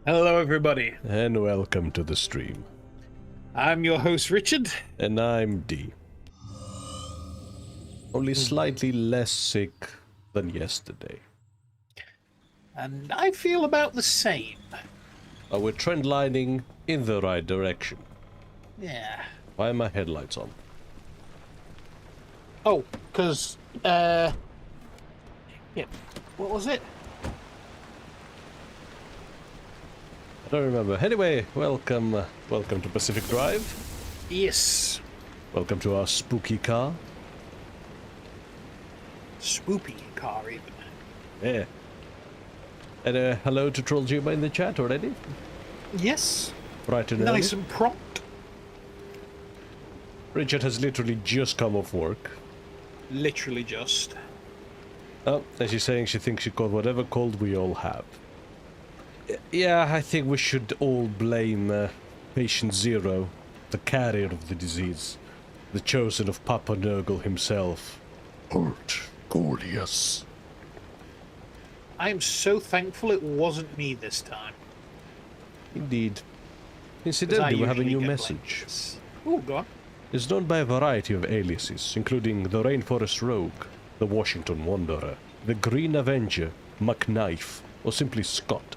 Hello, everybody. And welcome to the stream. I'm your host, Richard. And I'm D. Only slightly less sick than yesterday. And I feel about the same. But we're trendlining in the right direction. Yeah. Why are my headlights on? Oh, because, yeah, what was it? I don't remember. Anyway, welcome to PacificDrive. Yes. Welcome to our spooky car. Swoopy car, even. Yeah. And hello to Trolljima in the chat already. Yes. Right and Nice early. and prompt. Richard has literally just come off work. Literally just. Oh, and she's saying she thinks she caught whatever cold we all have. Yeah, I think we should all blame Patient Zero, the carrier of the disease, the chosen of Papa Nurgle himself. Halt, Gordius. I am so thankful it wasn't me this time. Indeed. Incidentally, we have a new usually get message. Oh, go on. It's known by a variety of aliases, including the Rainforest Rogue, the Washington Wanderer, the Green Avenger, McKnife, or simply Scott.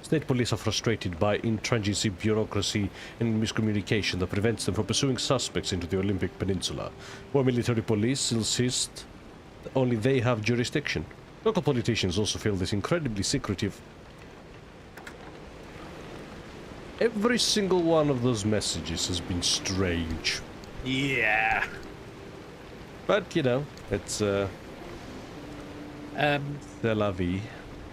State police are frustrated by intransigency, bureaucracy, and miscommunication that prevents them from pursuing suspects into the Olympic Peninsula, where military police insist that only they have jurisdiction. Local politicians also feel this incredibly secretive. Every single one of those messages has been strange. Yeah. But, you know, it's, c'est la vie.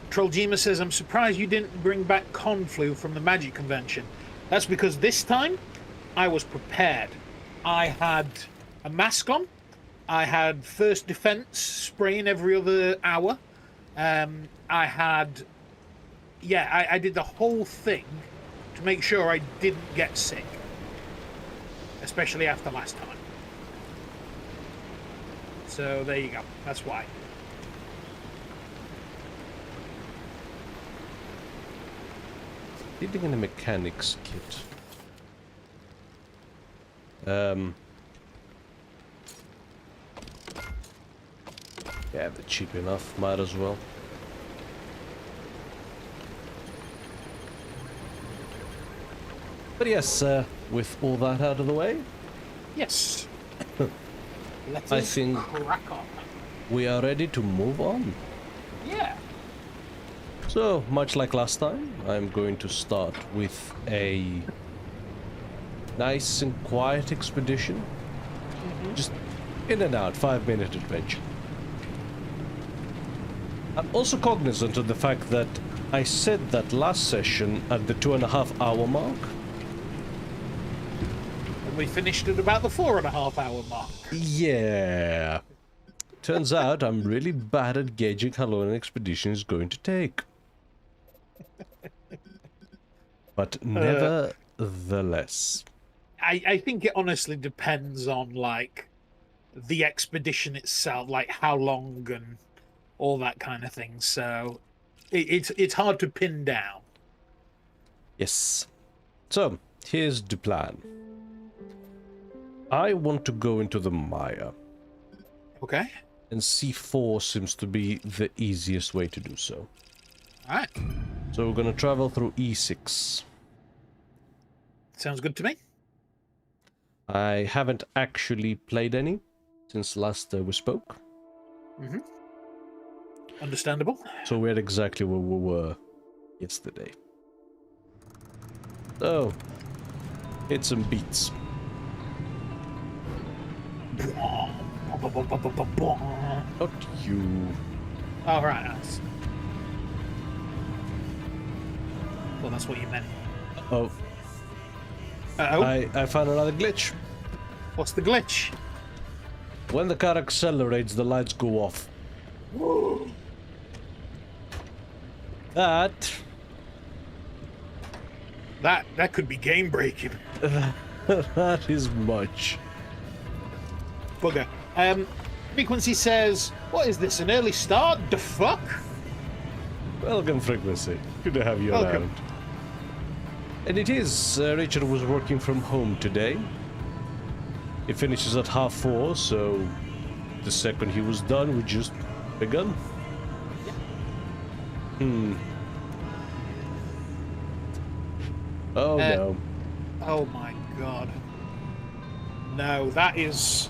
Trolljima says, I'm surprised you didn't bring back Conflu from the Magic Convention. That's because this time, I was prepared. I had a mask on. I had first defense spraying every other hour. I had... Yeah, I did the whole thing to make sure I didn't get sick. Especially after last time. So, there you go. That's why. Leading in a mechanics kit. Yeah, they're cheap enough, might as well. But yes, with all that out of the way, Yes. Let I us think crack on. we are ready to move on. Yeah. So, much like last time, I'm going to start with a nice and quiet expedition. Just in and out, 5-minute adventure. I'm also cognizant of the fact that I said that last session at the 2.5-hour mark. And we finished at about the 4.5-hour mark. Yeah. Turns out I'm really bad at gauging how long an expedition is going to take. But nevertheless. I think it honestly depends on, like, the expedition itself, like how long and all that kind of thing. So it's hard to pin down. Yes. So, here's the plan. I want to go into the Maya. Okay. And C4 seems to be the easiest way to do so. Alright. So we're gonna travel through E6. Sounds good to me. I haven't actually played any since last we spoke. Mm-hmm. Understandable. So we're exactly where we were yesterday. So, hit some beats. Not you. All right. Nice. Well, that's what you meant. Oh. Uh-oh. I found another glitch. What's the glitch? When the car accelerates, the lights go off. That could be game breaking. that is much. Bugger. Frequency says, what is this, an early start? The fuck? Welcome, Frequency. Good to have you Welcome. around. And it is. Richard was working from home today. He finishes at 4:30, so the second he was done, we just begun. Yeah. Oh no. Oh my god. No, that is...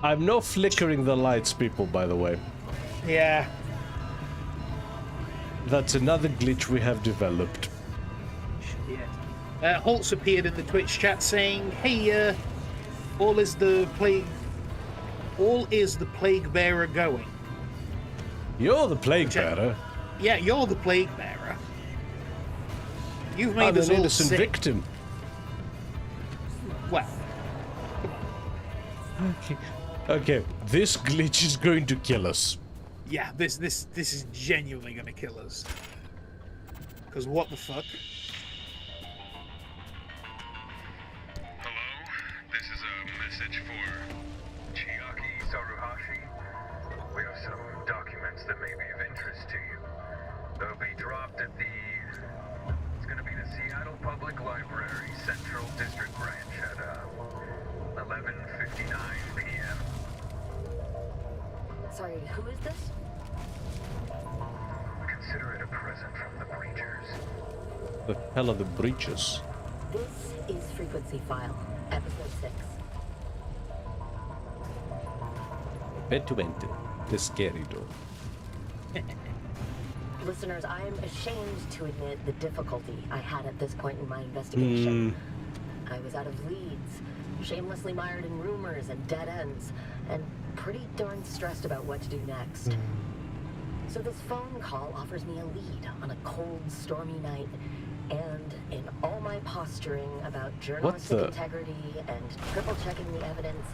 I'm not flickering the lights, people, by the way. Yeah. That's another glitch we have developed. Shit. Holtz appeared in the Twitch chat saying, "Hey, all is the plague bearer going?" You're the plague bearer. Yeah, you're the plague bearer. You've made I'm us an all innocent sick. victim. Well, Okay, this glitch is going to kill us. yeah, this is genuinely gonna kill us. Because what the fuck? Hello, this is a message for Chiaki Saruhashi. We have some documents that may be of interest to you. They'll be dropped at it's gonna be the Seattle Public Library Central District Branch at 11:59 p.m. Sorry, who is this? Consider it a present from the Breachers. The hell are the breaches? This is Frequency File, Episode 6. Bed to enter. The scary door. Listeners, I am ashamed to admit the difficulty I had at this point in my investigation. I was out of leads, shamelessly mired in rumors and dead ends, and pretty darn stressed about what to do next. So this phone call offers me a lead on a cold, stormy night, and in all my posturing about journalistic integrity and triple-checking the evidence,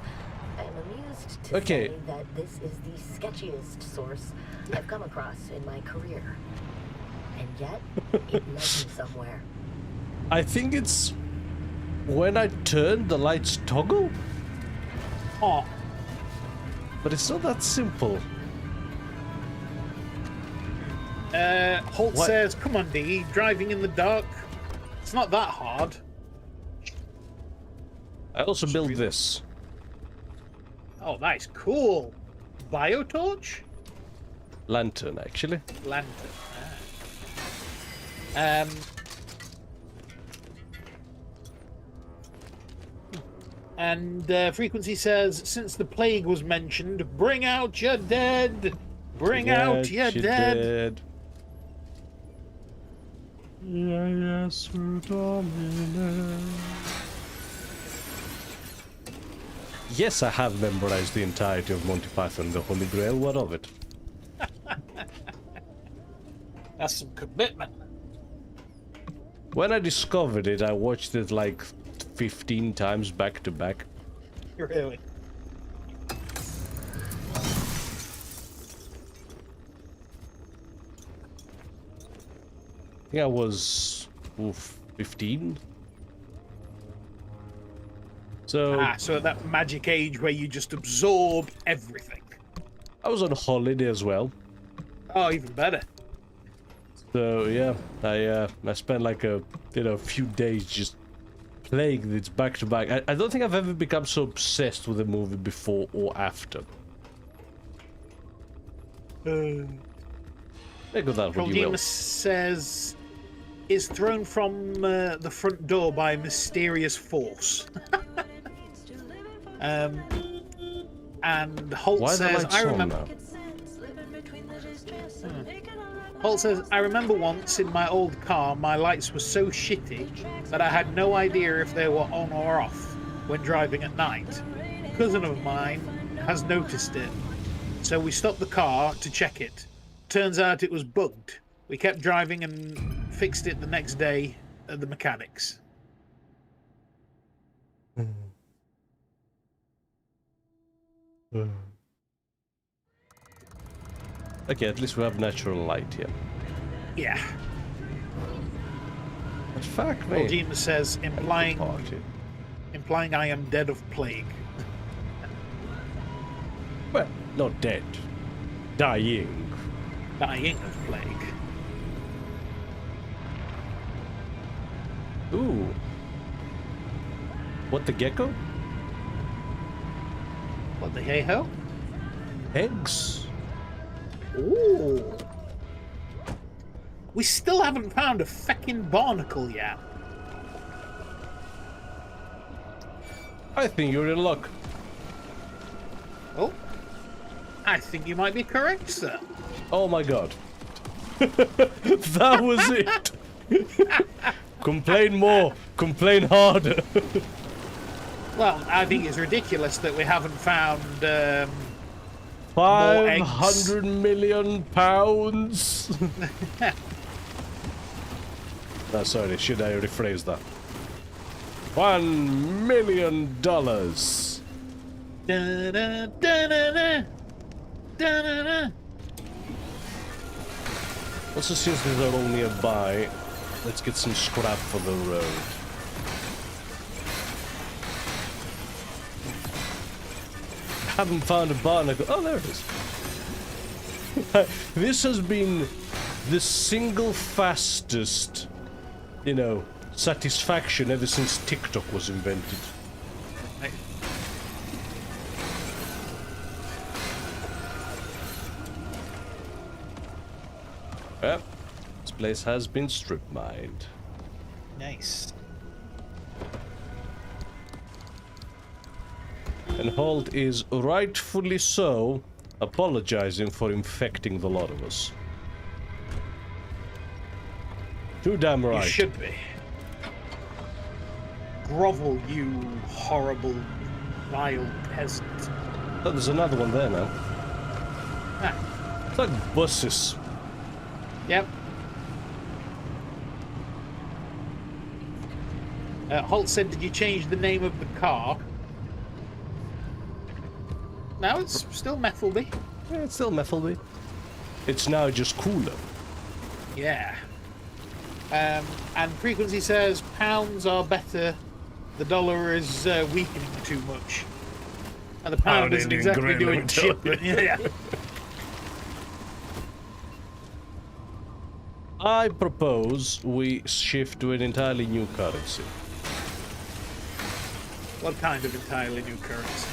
I am amused to say that this is the sketchiest source I've come across in my career. And yet, it led me somewhere. I think it's when I turn the lights toggle, Oh, but it's not that simple. Holt What? says, "Come on, D, driving in the dark. It's not that hard." I also built this. Oh, nice, cool. Biotorch? Lantern, actually. Lantern. And Frequency says, "Since the plague was mentioned, bring out your dead. Bring out your dead." Yes, yes, I have memorized the entirety of Monty Python, the Holy Grail. What of it? That's some commitment. When I discovered it, I watched it like 15 times back to back. Really? I think I was 15. So So at that magic age where you just absorb everything. I was on holiday as well. Oh, even better. So yeah, I spent like a few days just playing this back to back. I don't think I've ever become so obsessed with a movie before or after. Make of that what you will. Trolldemus says, "Is thrown from the front door by a mysterious force." And Holt Why are the says, lights "I on remember." now? Holt says, "I remember once in my old car, my lights were so shitty that I had no idea if they were on or off when driving at night. A cousin of mine has noticed it, so we stopped the car to check it. Turns out it was bugged. We kept driving and fixed it the next day at the mechanics." Okay, at least we have natural light here. Yeah. But fuck me. Trolldemus says, implying I am dead of plague. Well, not dead. Dying. Dying of plague. Ooh. What the gecko? What the hey-ho? Eggs. Ooh. We still haven't found a feckin' barnacle yet. I think you're in luck. Oh. I think you might be correct, sir. Oh my god. That was it. Complain more. Complain harder. Well, I think it's ridiculous that we haven't found, 500 million pounds. Oh, sorry, should I rephrase that? $1 million. Da-da, da-da-da, da-da-da. Also, since these are all nearby, let's get some scrap for the road. Haven't found a barnacle. Oh, there it is. This has been the single fastest, you know, satisfaction ever since TikTok was invented. Well, this place has been strip mined. Nice. And Holt is rightfully so apologizing for infecting the lot of us. Too damn right. You should be. Grovel, you horrible, vile peasant. Oh, there's another one there now. Ah, It's like buses. yep. Holt said, did you change the name of the car? No, it's still Methelby. Yeah, it's still Methelby. It's now just cooler. Yeah. And Frequency says pounds are better. The dollar is weakening too much. And the pound isn't exactly doing shit. Yeah. I propose we shift to an entirely new currency. What kind of entirely new currency?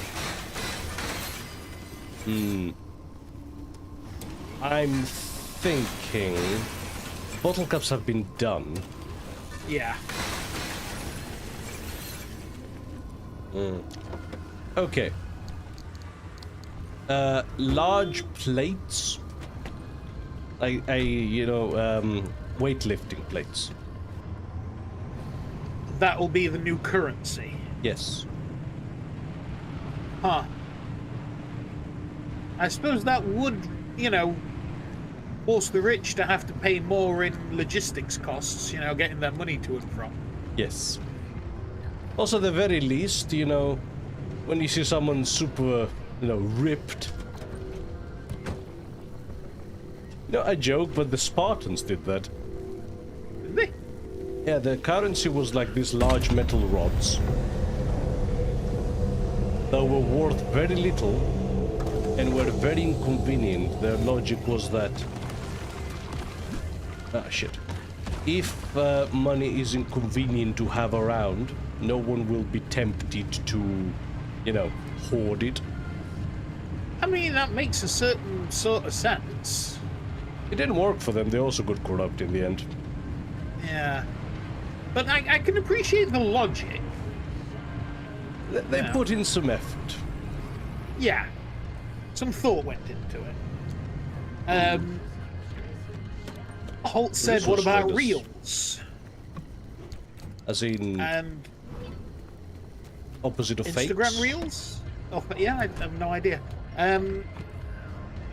I'm thinking bottle caps have been done. Yeah. Okay. Large plates. Weightlifting plates. That will be the new currency. Yes. Huh. I suppose that would, force the rich to have to pay more in logistics costs, getting their money to and from. Yes. Also, at the very least, when you see someone super, ripped. I joke, but the Spartans did that. Did they? Yeah, the currency was like these large metal rods that were worth very little and were very inconvenient. Their logic was that... shit. If money is inconvenient to have around, no one will be tempted to, hoard it. I mean, that makes a certain sort of sense. It didn't work for them. They also got corrupt in the end. Yeah. But I can appreciate the logic. They put in some effort. Yeah. Some thought went into it. Holt said, what about reels? As in... And opposite of Instagram fakes? reels? Oh, yeah, I have no idea.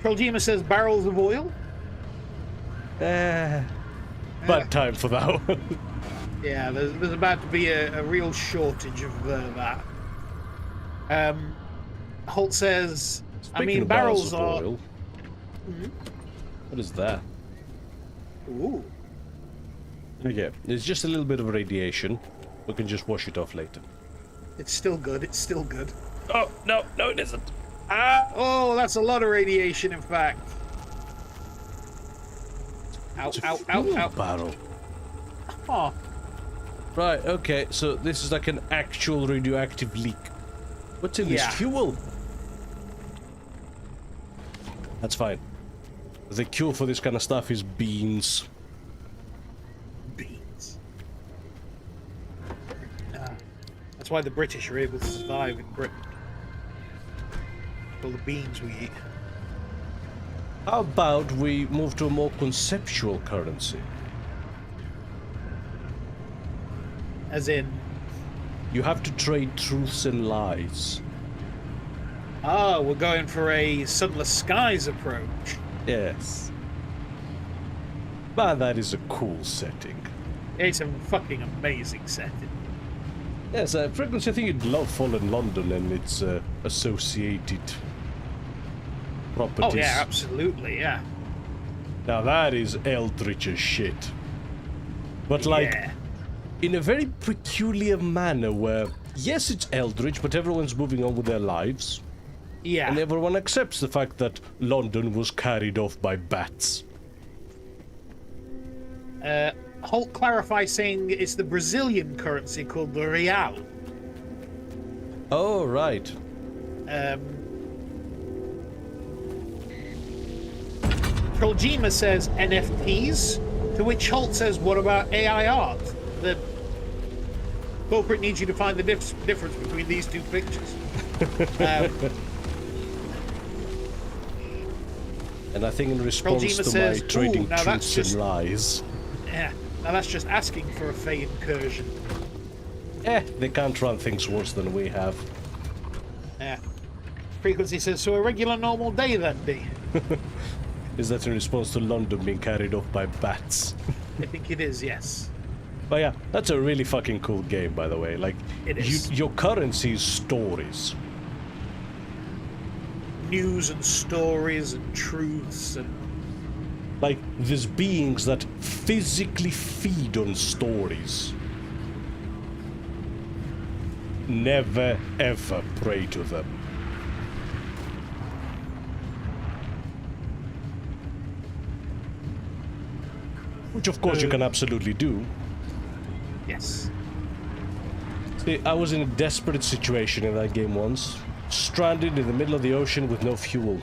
Proljima says barrels of oil. Bad time for that one. Yeah, there's about to be a real shortage of that. Holt says, Speaking of barrels of are... oil, what is that? Ooh. Okay, there's just a little bit of radiation. We can just wash it off later. It's still good, it's still good. Oh, no, it isn't. Oh, that's a lot of radiation, in fact. Ow, It's a ow, ow, fuel ow. barrel. Oh. Right, okay, so this is like an actual radioactive leak. What's in this fuel? That's fine. The cure for this kind of stuff is beans. Beans. That's why the British are able to survive in Britain. All the beans we eat. How about we move to a more conceptual currency? As in... You have to trade truths and lies. Oh, we're going for a sunless skies approach. Yes. Man, that is a cool setting. It's a fucking amazing setting. Yes, Frequency, I think you'd love Fallen London and its associated properties. Oh yeah, absolutely, yeah. Now that is Eldritch as shit. But like, in a very peculiar manner where, yes, it's Eldritch, but everyone's moving on with their lives. Yeah. And everyone accepts the fact that London was carried off by bats. Holt clarifies saying it's the Brazilian currency called the real. Oh, right. Proljima says NFTs, to which Holt says, what about AI art? The corporate needs you to find the difference between these two pictures. And I think in response Proljima to says, my trading now that's truths and just- lies... Yeah, now that's just asking for a Fey incursion. they can't run things worse than we have. Yeah. Frequency says, so a regular normal day then, D? Is that in response to London being carried off by bats? I think it is, yes. But yeah, that's a really fucking cool game, by the way. Like, It is. your currency is stories. News and stories and truths and... Like, there's beings that physically feed on stories. Never, ever pray to them. Which, of course, you can absolutely do. Yes. See, I was in a desperate situation in that game once. Stranded in the middle of the ocean with no fuel.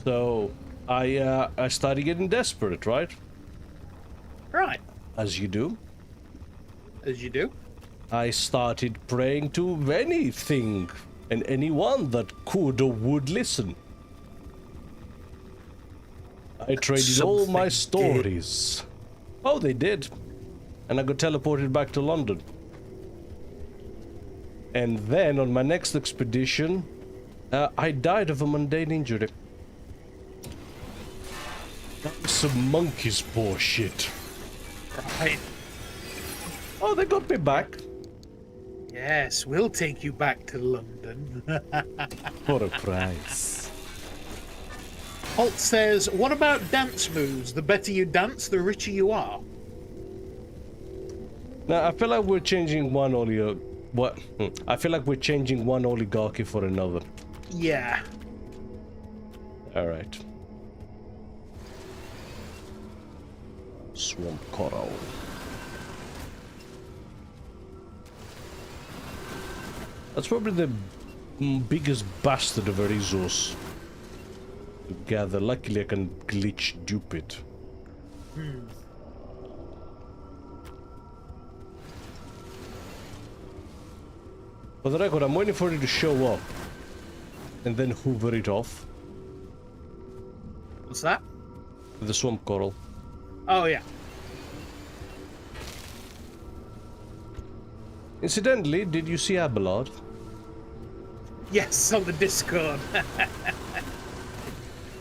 So, I started getting desperate, right? Right. As you do. As you do. I started praying to anything and anyone that could or would listen. I traded all my stories. Oh, they did. And I got teleported back to London. And then on my next expedition, I died of a mundane injury. That was some monkey's paw shit. Right. Oh, they got me back. Yes, we'll take you back to London. For a price. Holt says, what about dance moves? The better you dance, the richer you are. Now, I feel like we're changing one I feel like we're changing one oligarchy for another. Yeah. Alright. Swamp coral. That's probably the biggest bastard of a resource to gather. Luckily I can glitch dupe it. For the record, I'm waiting for it to show up and then hoover it off. What's that? The swamp coral. Oh, yeah. Incidentally, did you see Abelard? Yes, on the Discord.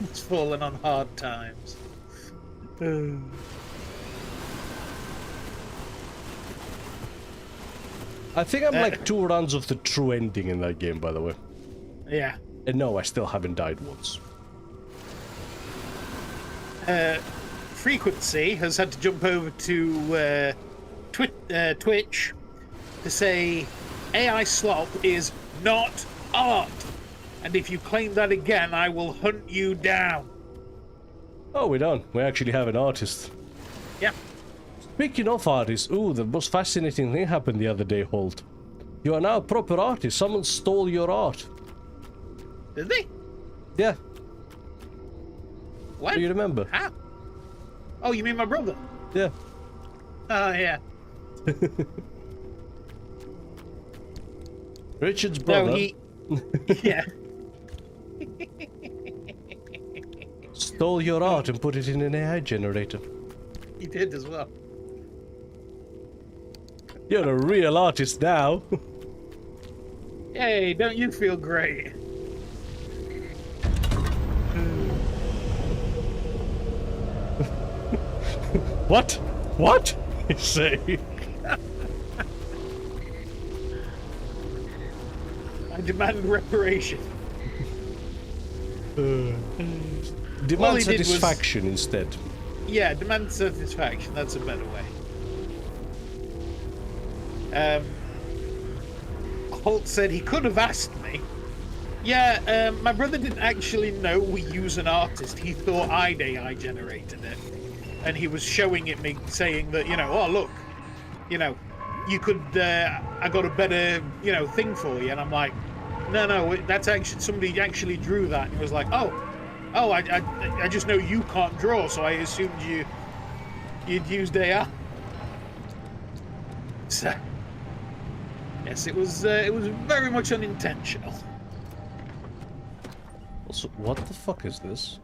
It's fallen on hard times. I think I'm like 2 rounds of the true ending in that game, by the way. Yeah. And no, I still haven't died once. Frequency has had to jump over to Twitch to say AI slop is not art. And if you claim that again, I will hunt you down. Oh, we're done. We actually have an artist. Yeah. Speaking of artists, ooh, the most fascinating thing happened the other day, Holt. You are now a proper artist. Someone stole your art. Did they? Yeah. What? Do you remember? How? Oh, you mean my brother? Yeah. Oh, yeah. Richard's brother. No, he... yeah. Stole your art and put it in an AI generator. He did as well. You're a real artist now. Hey, don't you feel great? What? What? You say? I demand reparation. All Demand he did was- satisfaction instead. Yeah, demand satisfaction. That's a better way. Holt said he could have asked me. Yeah, my brother didn't actually know we use an artist. He thought I'd AI generated it. And he was showing it me, saying that, you know, oh, look, you know, you could, I got a better, you know, thing for you. And I'm like, no, that's actually, somebody actually drew that. And he was like, oh, I just know you can't draw, so I assumed you'd used AI. So, yes, it was very much unintentional. Also, what the fuck is this?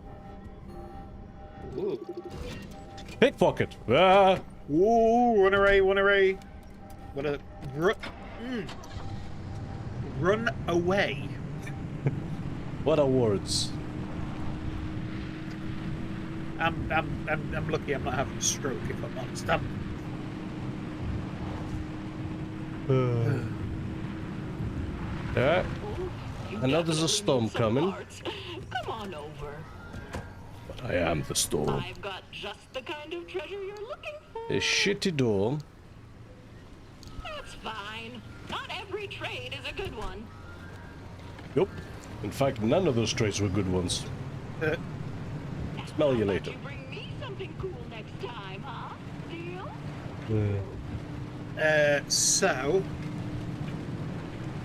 Ooh. Pickpocket! Ah! Ooh, run away. What a... Run away. What are words? I'm lucky I'm not having a stroke, if I'm honest. Yeah. I know there's a storm coming. Come on over. But I am the storm. I've got just the kind of treasure you're looking for. A shitty door. That's fine. Not every trade is a good one. Nope. In fact, none of those trades were good ones. Smell you How about later. You bring me something cool next time, huh? Deal? So...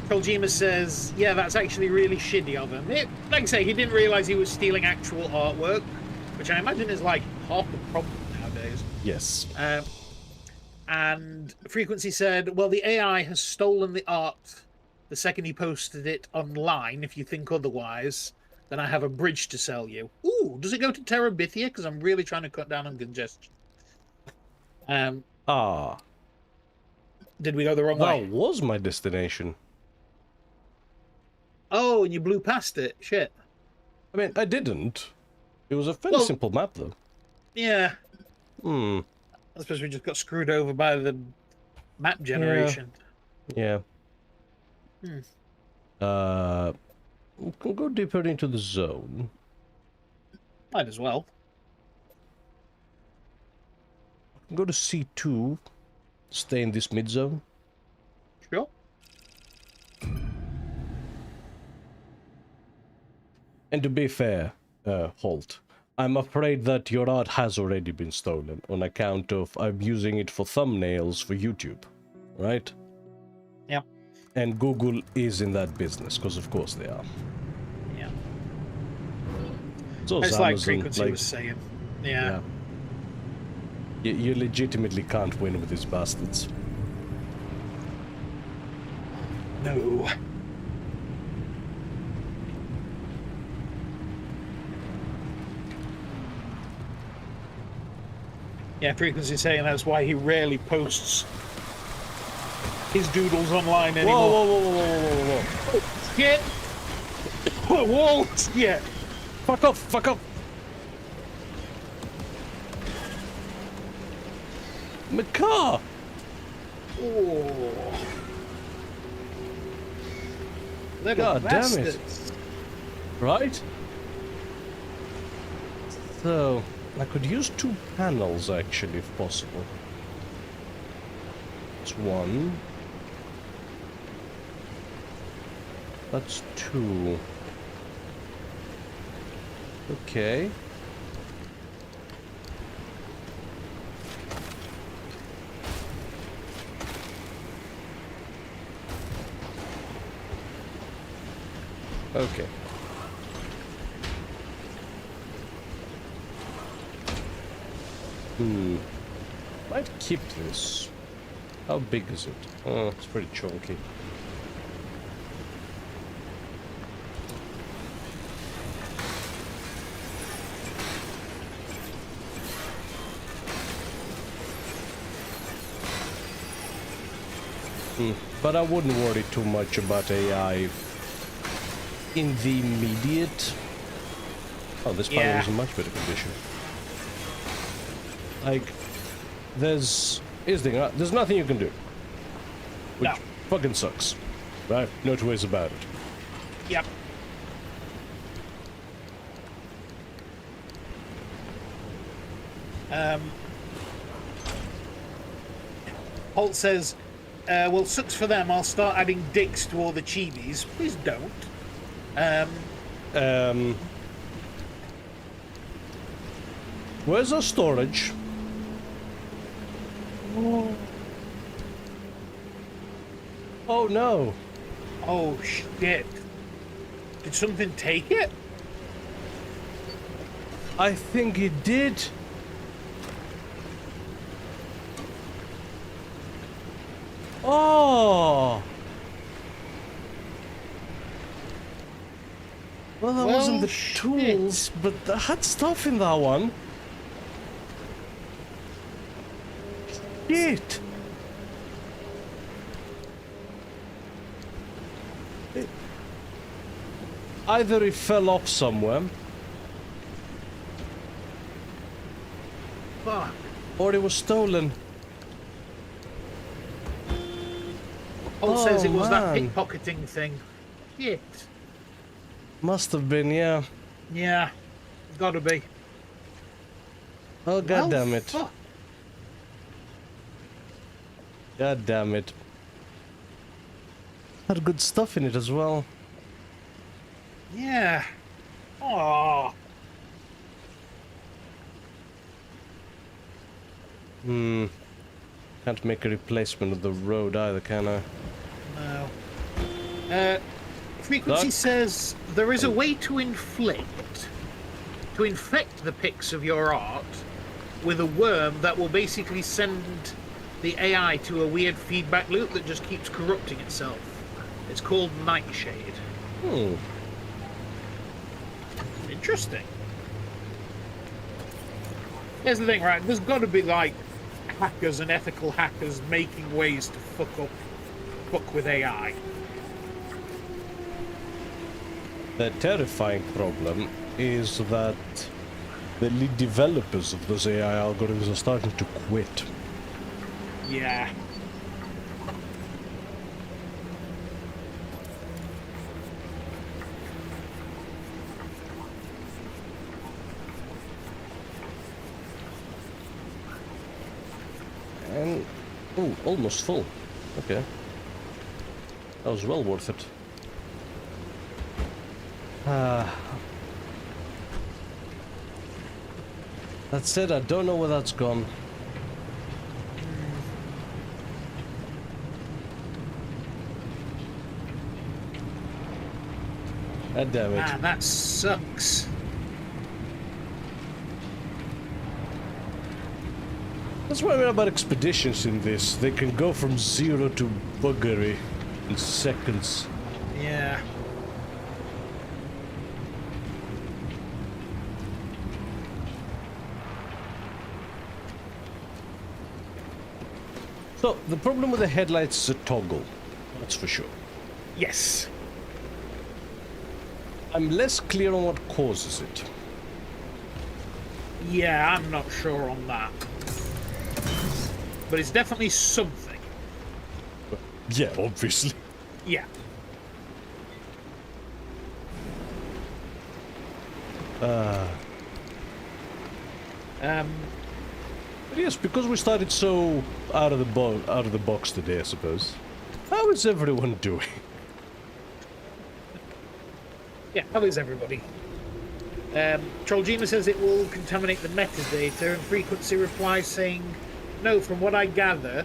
Kojima says, yeah, that's actually really shitty of him. Like I say, he didn't realise he was stealing actual artwork, which I imagine is like half the problem nowadays. Yes. And Frequency said, well, the AI has stolen the art the second he posted it online. If you think otherwise, then I have a bridge to sell you. Ooh, does it go to Terabithia? Because I'm really trying to cut down on congestion. Did we go the wrong way? That was my destination. Oh, and you blew past it. Shit. I mean, I didn't. It was a fairly Well- simple map, though. Yeah. Hmm. I suppose we just got screwed over by the map generation. Yeah. We can go deeper into the zone. Might as well. Go to C2. Stay in this mid-zone. Sure. And to be fair, Holt, I'm afraid that your art has already been stolen on account of I'm using it for thumbnails for YouTube, right? Yep. And Google is in that business, because of course they are. Yeah. So It's is like Amazon, Frequency was saying. Yeah. You legitimately can't win with these bastards. No. Yeah, Frequency saying that's why he rarely posts his doodles online anymore. Whoa. Shit! Whoa! Shit! Fuck off! My car! Oh. Little God damn it. bastards. Right? So, I could use 2 panels actually, if possible. That's 1. That's 2. Okay. Okay. Might keep this. How big is it? Oh, it's pretty chunky. But I wouldn't worry too much about AI in the immediate. Oh, this panel is in much better condition. Like, here's the thing, there's nothing you can do. Which fucking sucks. Right? No two ways about it. Yep. Holt says, well, sucks for them. I'll start adding dicks to all the chibis. Please don't. Where's our storage? Oh no. Oh, shit. Did something take it? I think it did. Oh. Well, that wasn't the tools, but I had stuff in that one. Shit. Either it fell off somewhere, Fuck. or it was stolen. Holt says it was that man. pickpocketing thing. Shit. Must have been, yeah. Yeah. Gotta be. Oh, god damn it. Fuck. God damn it. Had good stuff in it as well. Yeah. Oh. Can't make a replacement of the road either, can I? No. Frequency Doc? says there is a way to infect the pics of your art with a worm that will basically send the AI to a weird feedback loop that just keeps corrupting itself. It's called Nightshade. Interesting. Here's the thing, right? There's got to be like hackers and ethical hackers making ways to fuck with AI. The terrifying problem is that the lead developers of those AI algorithms are starting to quit. Yeah. And ooh, almost full. Okay. That was well worth it. That said, I don't know where that's gone. God damn it. Man, that sucks. That's what I mean about expeditions in this. They can go from 0 to buggery in seconds. Yeah. So, the problem with the headlights is a toggle. That's for sure. Yes. I'm less clear on what causes it. Yeah, I'm not sure on that. But it's definitely something. Yeah, obviously. Yeah. But yes, because we started so out of the box today, I suppose. How is everyone doing? Yeah, how is everybody? Trollgema says it will contaminate the metadata, and Frequency replies saying, no, from what I gather,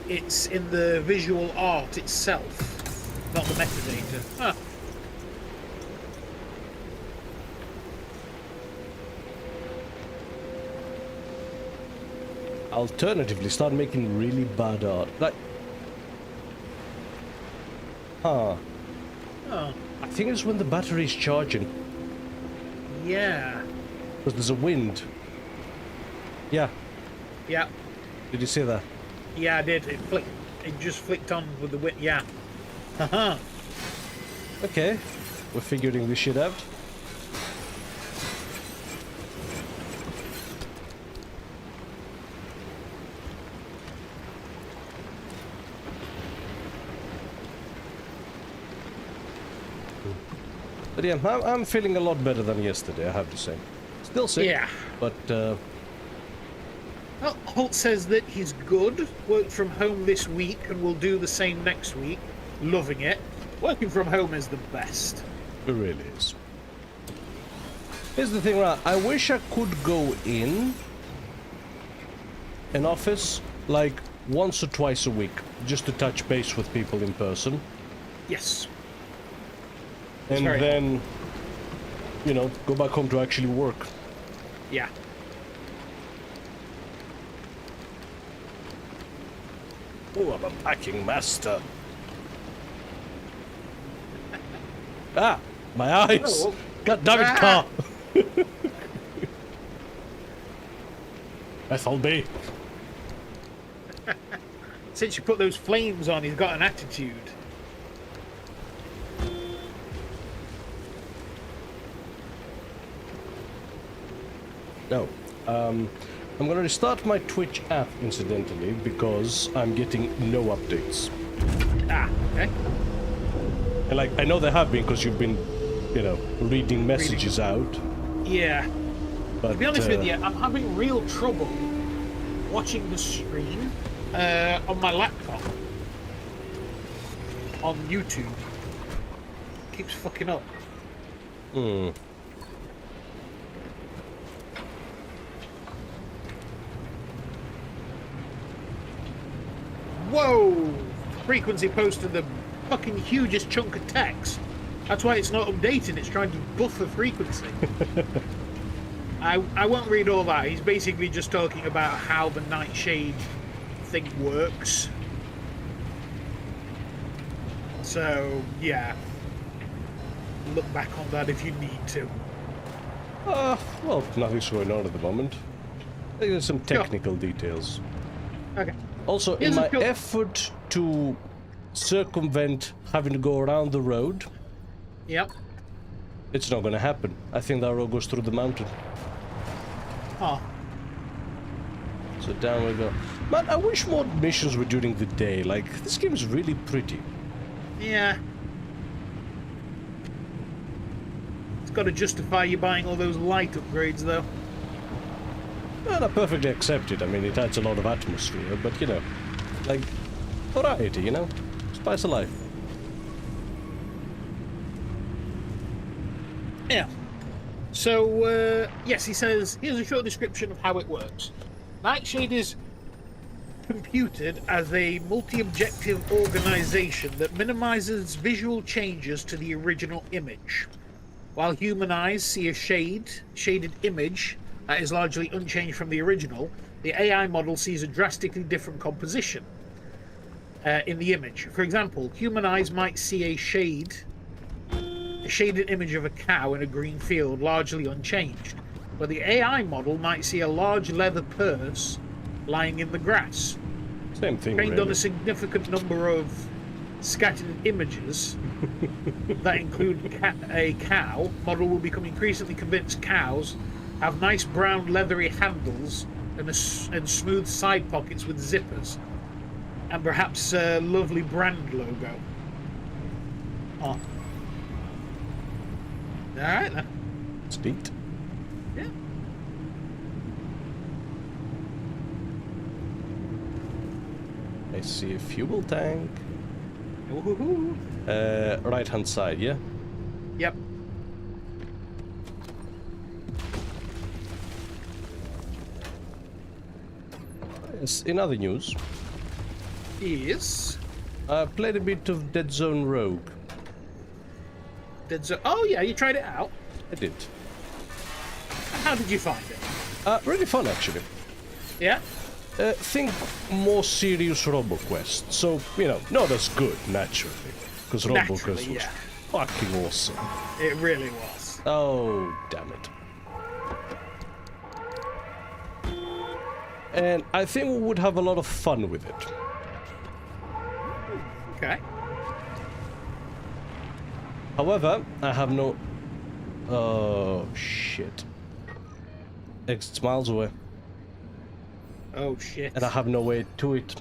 it's in the visual art itself, not the metadata. Huh. Alternatively, start making really bad art. Like... Huh. Oh, I think it's when the battery's charging. yeah. Because there's a wind. Yeah. Yeah. Did you see that? Yeah, I did. It just flicked on with the whip. Yeah. Haha. Okay. We're figuring this shit out. But yeah, I'm feeling a lot better than yesterday, I have to say. Still sick. Yeah. But, Well, Holt says that he's good. Worked from home this week and will do the same next week. Loving it. Working from home is the best. it really is. Here's the thing, right? I wish I could go in an office like once or twice a week, just to touch base with people in person. Yes. And very then, you know, go back home to actually work. Yeah. Oh, I'm a packing master. Ah, my eyes! Oh. God damn it, car! FLB. Since you put those flames on, he's got an attitude. No. I'm gonna restart my Twitch app, incidentally, because I'm getting no updates. Ah, okay. And, like, I know there have been, because you've been, you know, reading messages out. Yeah. But, To be honest with you, I'm having real trouble watching the stream on my laptop on YouTube. Keeps fucking up. Hmm. Whoa! Frequency posted the fucking hugest chunk of text. That's why it's not updating, it's trying to buffer frequency. I won't read all that. He's basically just talking about how the nightshade thing works. So, yeah. Look back on that if you need to. Well, nothing's going on at the moment. I think there's some technical details. Okay. Also, Here's in a my cool- effort to circumvent having to go around the road, Yep. it's not gonna happen. I think that road goes through the mountain. Oh. So down we go. Man, I wish more missions were during the day. Like, this game is really pretty. Yeah. It's got to justify you buying all those light upgrades, though. Well, I perfectly accept it. I mean, it adds a lot of atmosphere, but, you know, like, variety, you know? Spice of life. Yeah. So, yes, he says, here's a short description of how it works. Nightshade is computed as a multi-objective organization that minimizes visual changes to the original image. While human eyes see a shaded image that is largely unchanged from the original, the AI model sees a drastically different composition in the image. For example, human eyes might see a shaded image of a cow in a green field, largely unchanged, but the AI model might see a large leather purse lying in the grass. Same thing, Trained really. on a significant number of scattered images that include a cow, model will become increasingly convinced cows have nice brown leathery handles and smooth side pockets with zippers, and perhaps a lovely brand logo. Oh. Alright then. It's neat. Yeah. I see a fuel tank. Woohoo. Right hand side, yeah? Yep. Yes, in other news, Is I played a bit of Dead Zone Rogue. oh yeah, you tried it out. I did. How did you find it? Really fun, actually. Yeah. Think more serious RoboQuest. So, you know, not as good, naturally. Because RoboQuest was yeah. fucking awesome. It really was. Oh, damn it. And I think we would have a lot of fun with it. Okay. However, I have no... Oh, shit. Exit's miles away. Oh shit. And I have no way to it.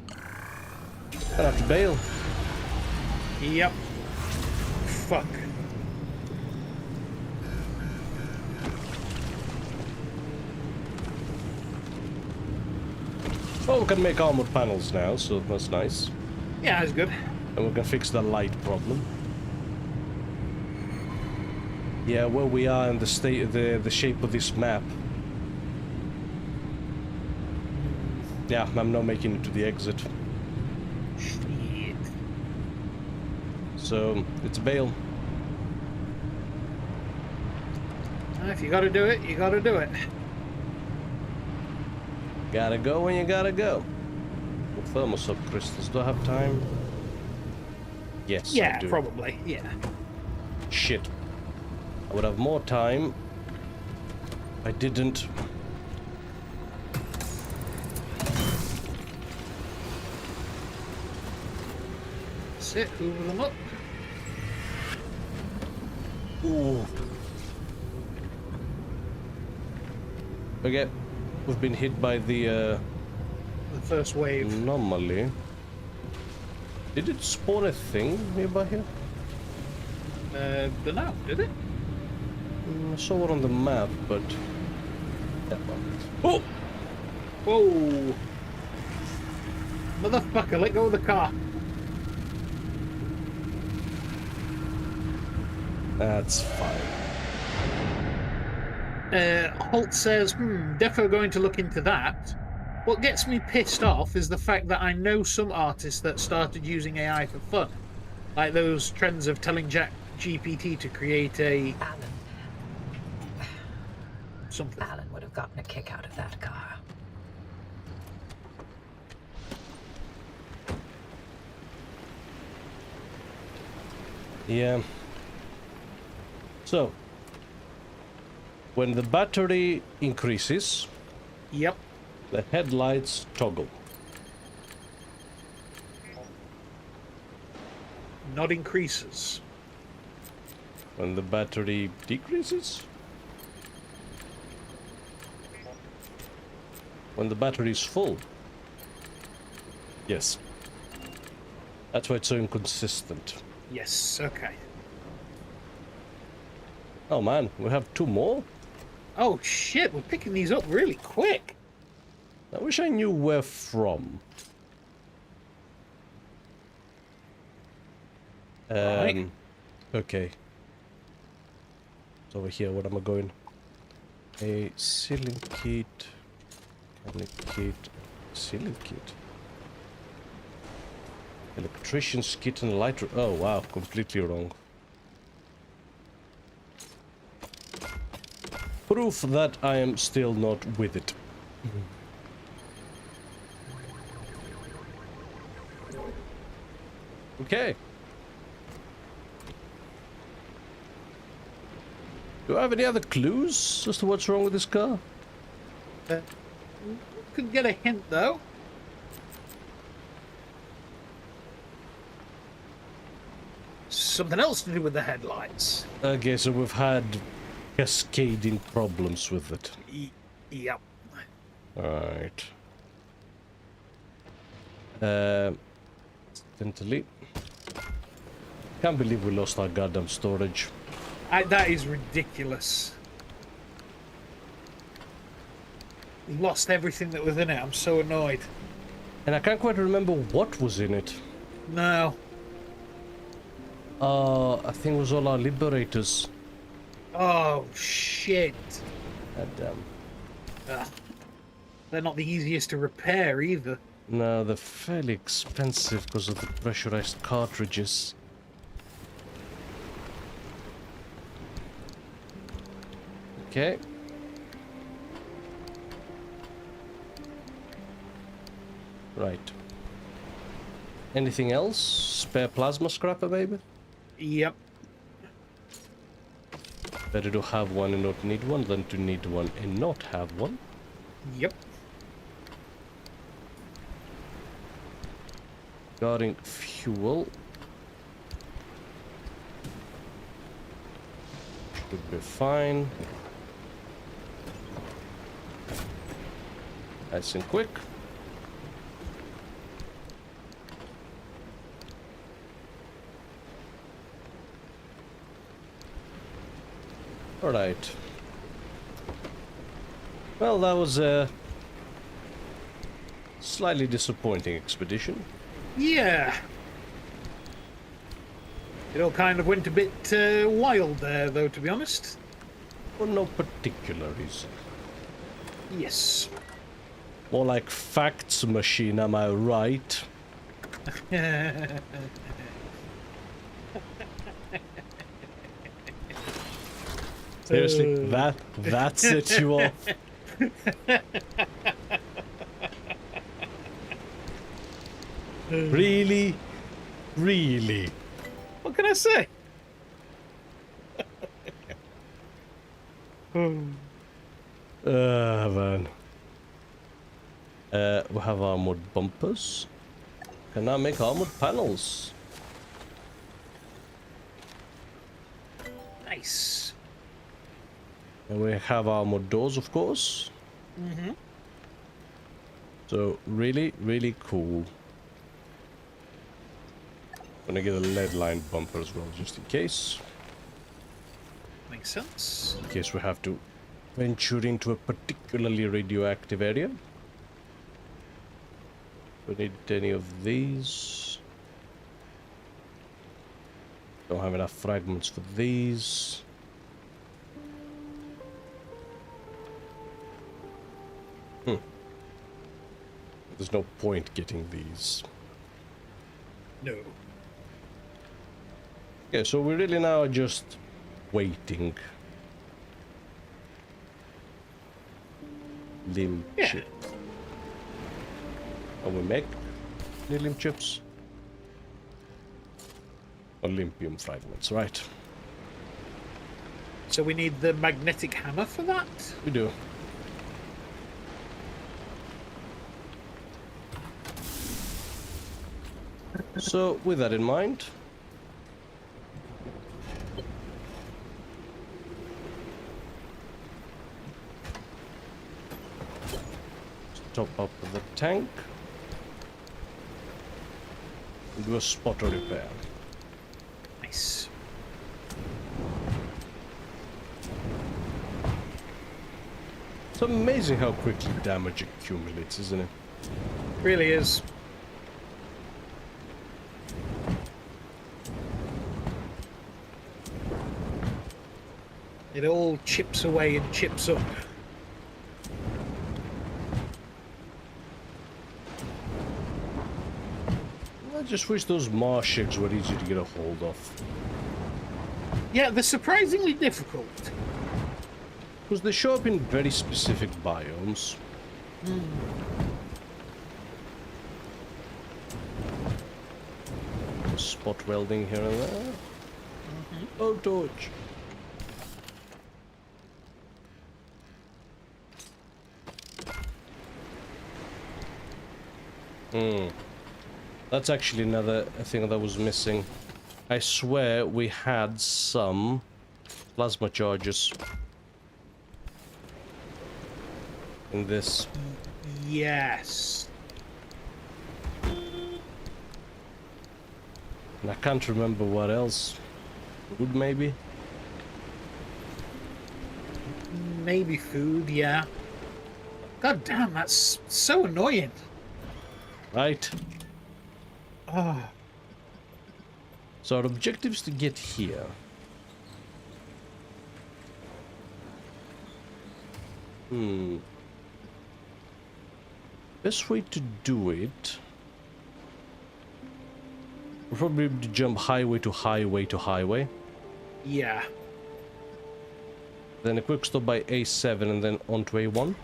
I have to bail. Yep. Fuck. Well, we can make armored panels now, so that's nice. Yeah, that's good. And we can fix the light problem. Yeah, where we are in the state, the shape of this map. Yeah, I'm not making it to the exit. Shit. So, it's bail. If you gotta do it, you gotta do it. Gotta go when you gotta go. Well, thermosub crystals, do I have time? Yes, I Yeah, do. probably. Yeah. Shit. I would have more time. I didn't. Sit, hoover them up. Ooh. Okay, we've been hit by the The first wave. anomaly. Did it spawn a thing nearby here? Dunno, did it? I saw it on the map, but... Yeah, well. Oh! Whoa! Motherfucker, let go of the car. That's fine. Holt says, defo going to look into that. What gets me pissed off is the fact that I know some artists that started using AI for fun. Like those trends of telling GPT to create a... something. Alan would have gotten a kick out of that car. Yeah. So, when the battery increases, Yep. the headlights toggle. Not increases. When the battery decreases? When the battery is full. Yes. That's why it's so inconsistent. Yes, okay. Oh man, we have two more? Oh shit, we're picking these up really quick. I wish I knew where from. Right. Okay. It's over here, where am I going? A ceiling kit. Mechanic kit. Ceiling kit. Electrician's kit and lighter. Oh wow, completely wrong. Proof that I am still not with it. Okay. Do I have any other clues as to what's wrong with this car? Could get a hint though. Something else to do with the headlights. Okay, so we've had cascading problems with it. Yep. Alright. Incidentally. Can't believe we lost our goddamn storage. That is ridiculous. We lost everything that was in it. I'm so annoyed. And I can't quite remember what was in it. No. I think it was all our liberators. Oh, shit. Goddamn. Ugh. They're not the easiest to repair either. No, they're fairly expensive because of the pressurized cartridges. Okay. Right. Anything else? Spare plasma scrapper, maybe? Yep. Better to have one and not need one than to need one and not have one. Yep. Regarding fuel. Should be fine. Nice and quick. Alright. Well, that was a slightly disappointing expedition. Yeah. It all kind of went a bit wild there, though, to be honest. For no particular reason. Yes. More like facts machine, am I right? Seriously, that set you off. Really? Really? What can I say? Man. We have armored bumpers. Can I make armored panels? Nice. And we have armored doors, of course. Mm-hmm. So, really, really cool. Gonna get a lead-lined bumper as well, just in case. Makes sense. In case we have to venture into a particularly radioactive area. We need any of these. Don't have enough fragments for these. There's no point getting these. No. Okay, so we really now are just waiting. Limb chip. And we make new limb chips. Olympium fragments, right? So we need the magnetic hammer for that? We do. So, with that in mind, top up the tank and do a spotter repair. Nice. It's amazing how quickly damage accumulates, isn't it? Really is. It all chips away and chips up. I just wish those marsh eggs were easy to get a hold of. Yeah, they're surprisingly difficult. Because they show up in very specific biomes. Spot welding here and there. Oh, torch. That's actually another thing that was missing. I swear we had some plasma charges in this. Yes. And I can't remember what else. Food, maybe? Maybe food, yeah. God damn, that's so annoying. Right? Oh. So our objective is to get here. Best way to do it... We'll probably be able to jump highway to highway to highway. Yeah. Then a quick stop by A7 and then onto A1.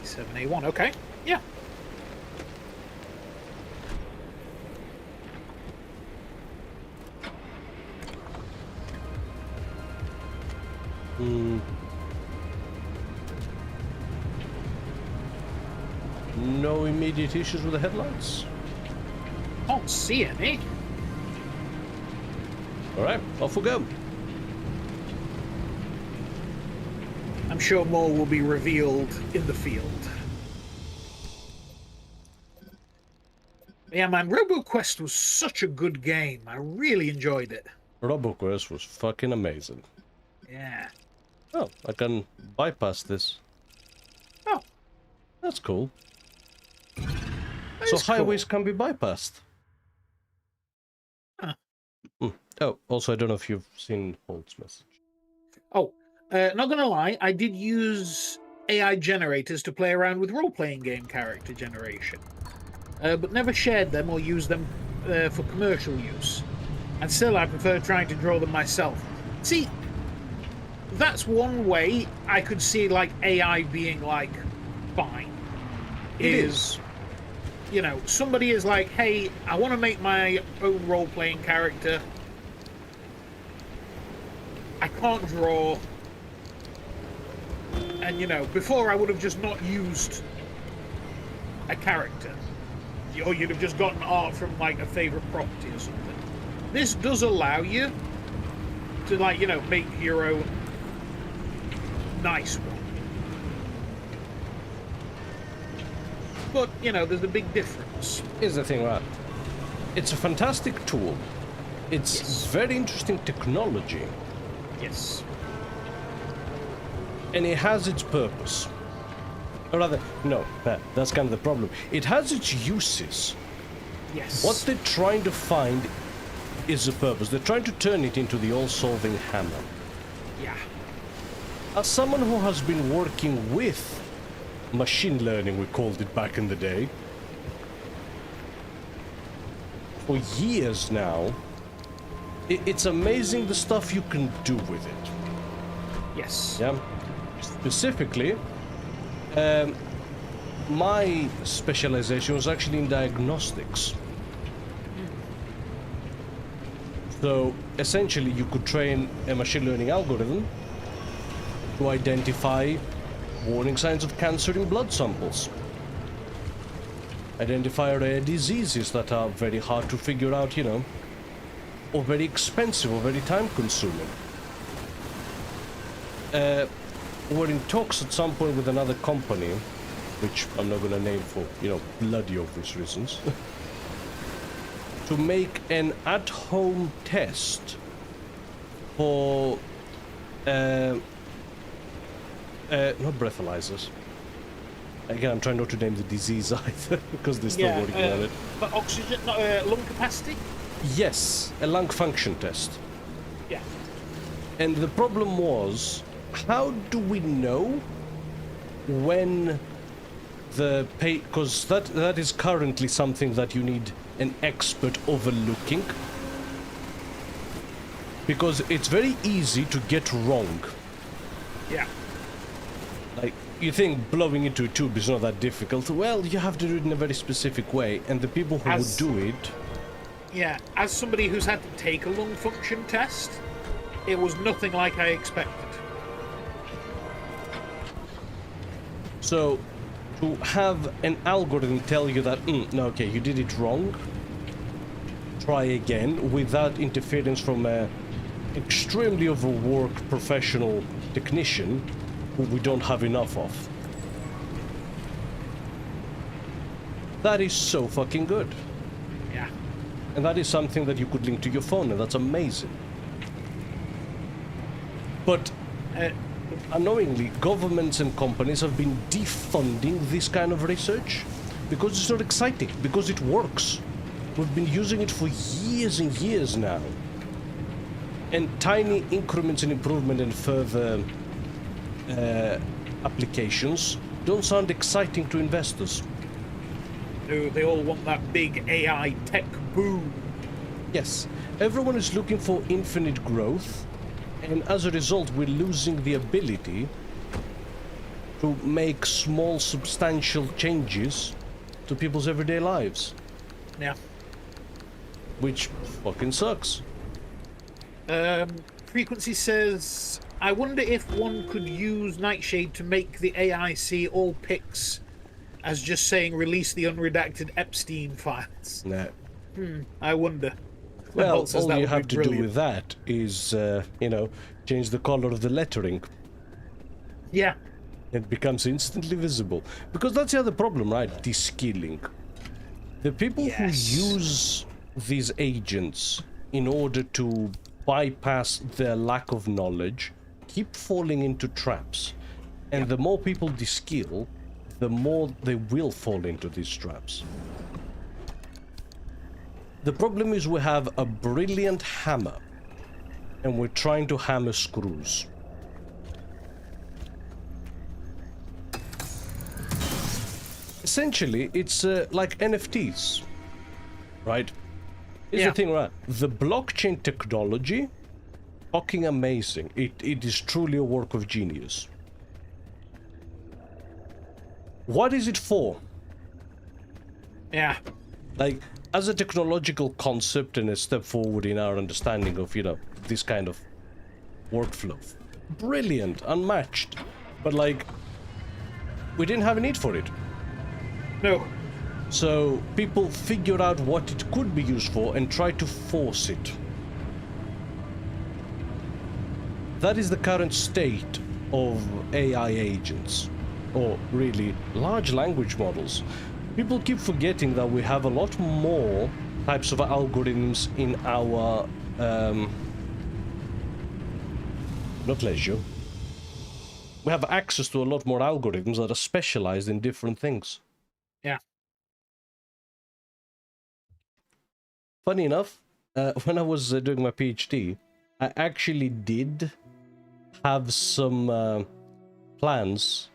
A7, A1, okay. Yeah. No immediate issues with the headlights. Can't see any. Alright, off we go. I'm sure more will be revealed in the field. Yeah, man, RoboQuest was such a good game. I really enjoyed it. RoboQuest was fucking amazing. Yeah. Oh, I can bypass this. Oh, That's cool. that So is cool. highways can be bypassed. Huh. Oh, also, I don't know if you've seen Holt's message. Oh, not gonna lie, I did use AI generators to play around with role-playing game character generation, but never shared them or used them for commercial use. And still, I prefer trying to draw them myself. See, that's one way I could see like AI being like fine. It is. You know, somebody is like, hey, I want to make my own role-playing character. I can't draw. And, you know, before I would have just not used a character. Or you'd have just gotten art from, like, a favorite property or something. This does allow you to, like, you know, make your own nice one. But, you know, there's a big difference. Here's the thing, right? It's a fantastic tool. It's Yes. very interesting technology. Yes. And it has its purpose. Or rather, no, that's kind of the problem. It has its uses. Yes. What they're trying to find is the purpose. They're trying to turn it into the all-solving hammer. Yeah. As someone who has been working with machine learning, we called it back in the day, for years now, it's amazing the stuff you can do with it. Yes. Yeah. Specifically, my specialization was actually in diagnostics. So essentially, you could train a machine learning algorithm to identify warning signs of cancer in blood samples, identify rare diseases that are very hard to figure out, you know, or very expensive or very time consuming. We're in talks at some point with another company, which I'm not going to name for, you know, bloody obvious reasons, to make an at-home test for, not breathalyzers. Again, I'm trying not to name the disease either, because they're still working on it. But oxygen, not lung capacity? Yes, a lung function test. Yeah. And the problem was, how do we know when the because that is currently something that you need an expert overlooking, because it's very easy to get wrong. Yeah. Like, you think blowing into a tube is not that difficult. Well, you have to do it in a very specific way, and the people who would do it... Yeah, as somebody who's had to take a lung function test, it was nothing like I expected. So, to have an algorithm tell you that, no, okay, you did it wrong, try again, without interference from a extremely overworked professional technician, who we don't have enough of. That is so fucking good. Yeah. And that is something that you could link to your phone, and that's amazing. But unknowingly, governments and companies have been defunding this kind of research because it's not exciting, because it works. We've been using it for years and years now. And tiny increments in improvement and further applications don't sound exciting to investors. No, they all want that big AI tech boom. Yes, everyone is looking for infinite growth, and as a result, we're losing the ability to make small, substantial changes to people's everyday lives. Yeah. Which fucking sucks. Frequency says, I wonder if one could use Nightshade to make the AI see all pics as just saying release the unredacted Epstein files. Nah. I wonder. Well, Bolt says all that you would be have to do brilliant. with that is, you know, change the color of the lettering. Yeah. It becomes instantly visible. Because that's the other problem, right? Descaling. The people who Yes. use these agents in order to bypass their lack of knowledge keep falling into traps. And the more people deskill, the more they will fall into these traps. The problem is we have a brilliant hammer, and we're trying to hammer screws. Essentially, it's like NFTs, right? Here's the thing, right? The blockchain technology, fucking amazing. It is truly a work of genius. What is it for? Yeah. Like, as a technological concept and a step forward in our understanding of, you know, this kind of workflow. Brilliant, unmatched. But, like, we didn't have a need for it. No. So, people figured out what it could be used for and tried to force it. That is the current state of AI agents. Or, really, large language models. People keep forgetting that we have a lot more types of algorithms in our, not leisure. We have access to a lot more algorithms that are specialized in different things. Yeah. Funny enough, when I was doing my PhD, I actually did have some plans,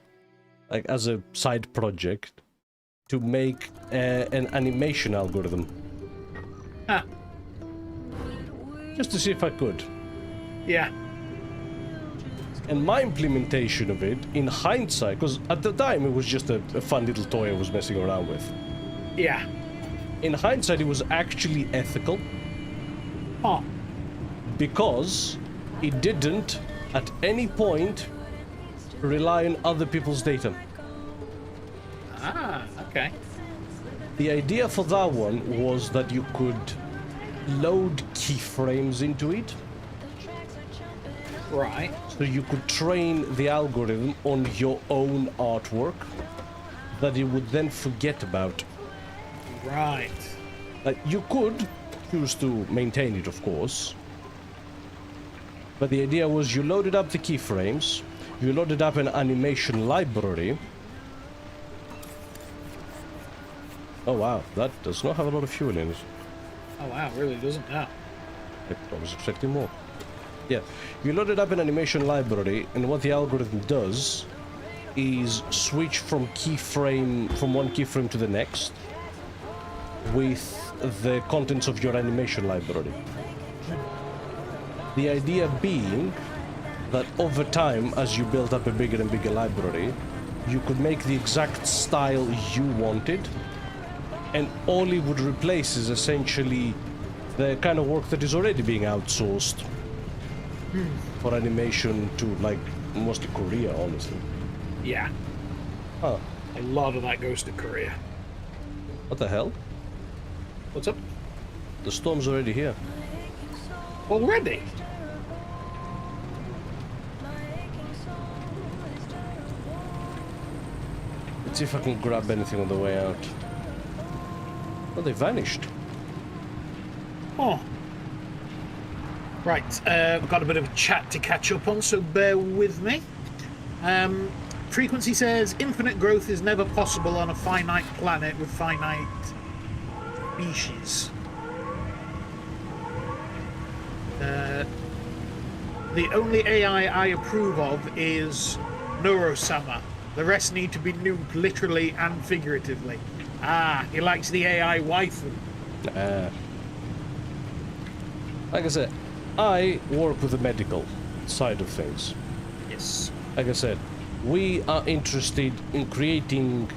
like as a side project, to make an animation algorithm. Ah. Just to see if I could. Yeah. And my implementation of it, in hindsight, because at the time it was just a fun little toy I was messing around with. Yeah. In hindsight, it was actually ethical. Oh. Because it didn't, at any point, rely on other people's data. Ah, okay. The idea for that one was that you could load keyframes into it. Right. So you could train the algorithm on your own artwork that it would then forget about. Right. Like, you could choose to maintain it, of course. But the idea was you loaded up the keyframes, you loaded up an animation library. Oh wow, that does not have a lot of fuel in it. Oh wow, really doesn't that? I was expecting more. Yeah, you loaded up an animation library, and what the algorithm does is switch from one keyframe to the next with the contents of your animation library. The idea being that over time, as you build up a bigger and bigger library, you could make the exact style you wanted, and all it would replace is essentially the kind of work that is already being outsourced for animation to, like, mostly Korea, honestly. Yeah. Huh. A lot of that goes to Korea. What the hell? What's up? The storm's already here. Already? Let's see if I can grab anything on the way out. Oh, they vanished. Oh. Right, we've got a bit of a chat to catch up on, so bear with me. Frequency says, infinite growth is never possible on a finite planet with finite species. The only AI I approve of is Neurosama. The rest need to be nuked literally and figuratively. Ah, he likes the AI waifu. Like I said, I work with the medical side of things. Yes. Like I said, We are interested in creating,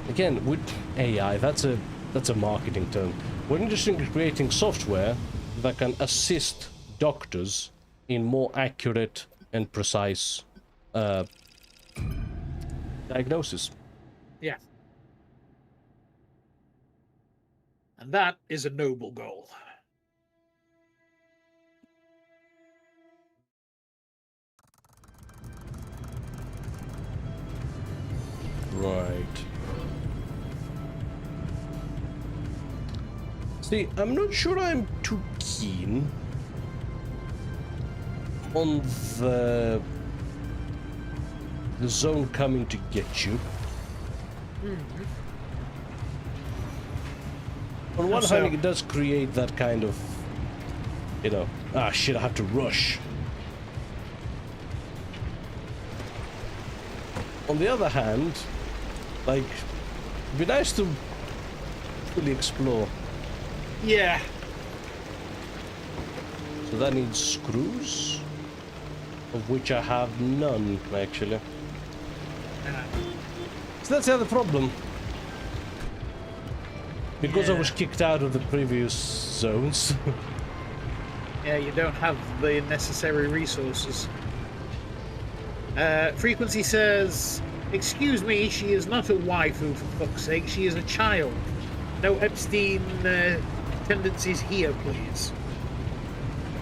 again, with AI, that's a marketing term. We're interested in creating software that can assist doctors in more accurate and precise diagnosis. Yeah. And that is a noble goal. Right. See, I'm not sure I'm too keen on the zone coming to get you. On one hand, it does create that kind of, you know, ah shit, I have to rush. On the other hand, like, it'd be nice to fully explore. Yeah. So that needs screws, of which I have none, actually. So that's the other problem. Because I was kicked out of the previous zones. Yeah, you don't have the necessary resources. Frequency says, excuse me, she is not a waifu, for fuck's sake. She is a child. No Epstein tendencies here, please.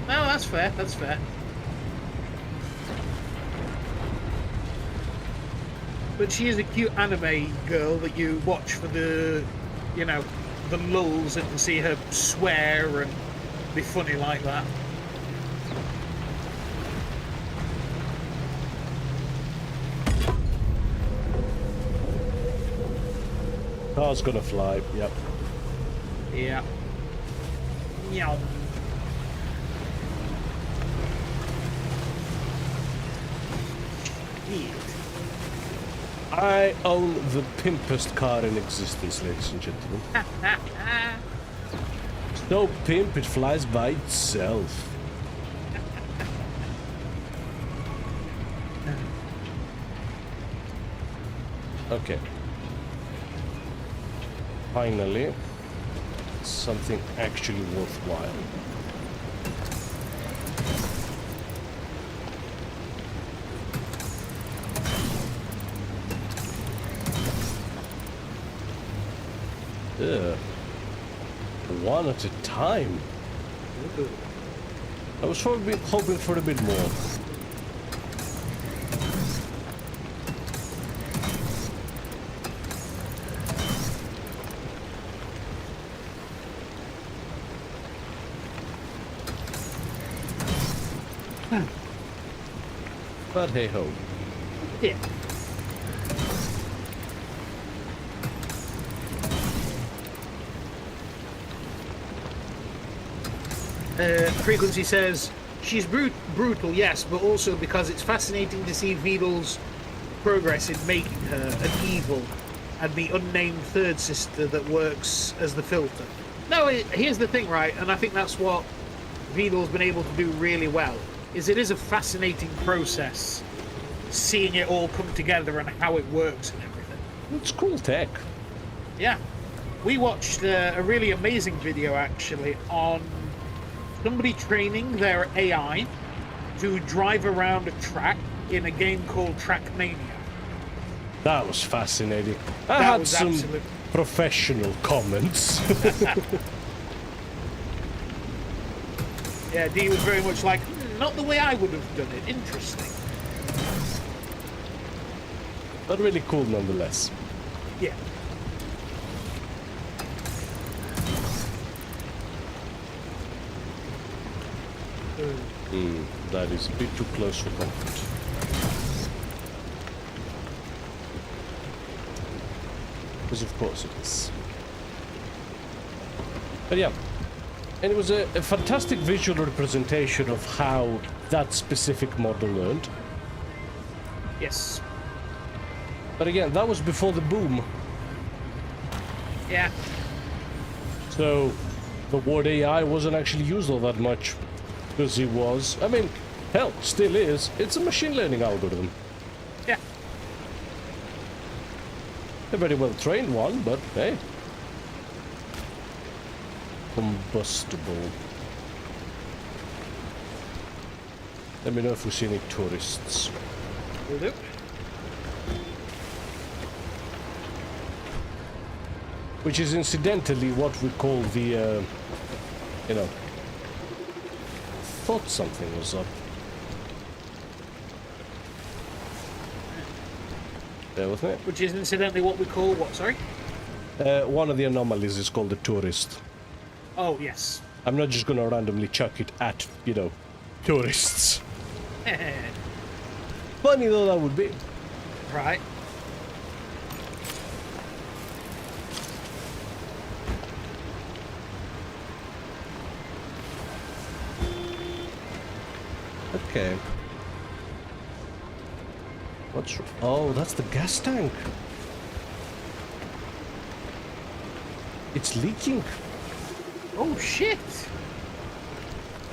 No, that's fair, that's fair. But she is a cute anime girl that you watch for the, you know, the lulls and to see her swear and be funny like that. Car's gonna fly, yep. Yeah. Meow. I own the pimpest car in existence, ladies and gentlemen. So pimp, it flies by itself. Okay. Finally, something actually worthwhile. One at a time. I was hoping for a bit more. But hey ho. Yeah. Frequency says, she's brutal, yes, but also because it's fascinating to see Vidal's progress in making her an evil and the unnamed third sister that works as the filter. No, here's the thing, right, and I think that's what Vidal's been able to do really well, is it is a fascinating process, seeing it all come together and how it works and everything. It's cool tech. Yeah. We watched a really amazing video, actually, on somebody training their AI to drive around a track in a game called Trackmania. That was fascinating. I had some professional comments. Yeah, Dee was very much like, not the way I would have done it. Interesting. But really cool nonetheless. Yeah. That is a bit too close for comfort. Because of course it is. But yeah, and it was a fantastic visual representation of how that specific model learned. Yes. But again, that was before the boom. Yeah. So the word AI wasn't actually used all that much. Because it was, I mean, hell, still is. It's a machine learning algorithm. Yeah. A very well trained one, but hey. Combustible. Let me know if we see any tourists. Will do. Which is incidentally what we call the, you know, thought something was up. Bear with me. Which is incidentally what we call what, sorry? One of the anomalies is called a tourist. Oh, yes. I'm not just gonna randomly chuck it at, you know, tourists. Funny though that would be. Right. Okay. Oh, that's the gas tank. It's leaking. Oh, shit!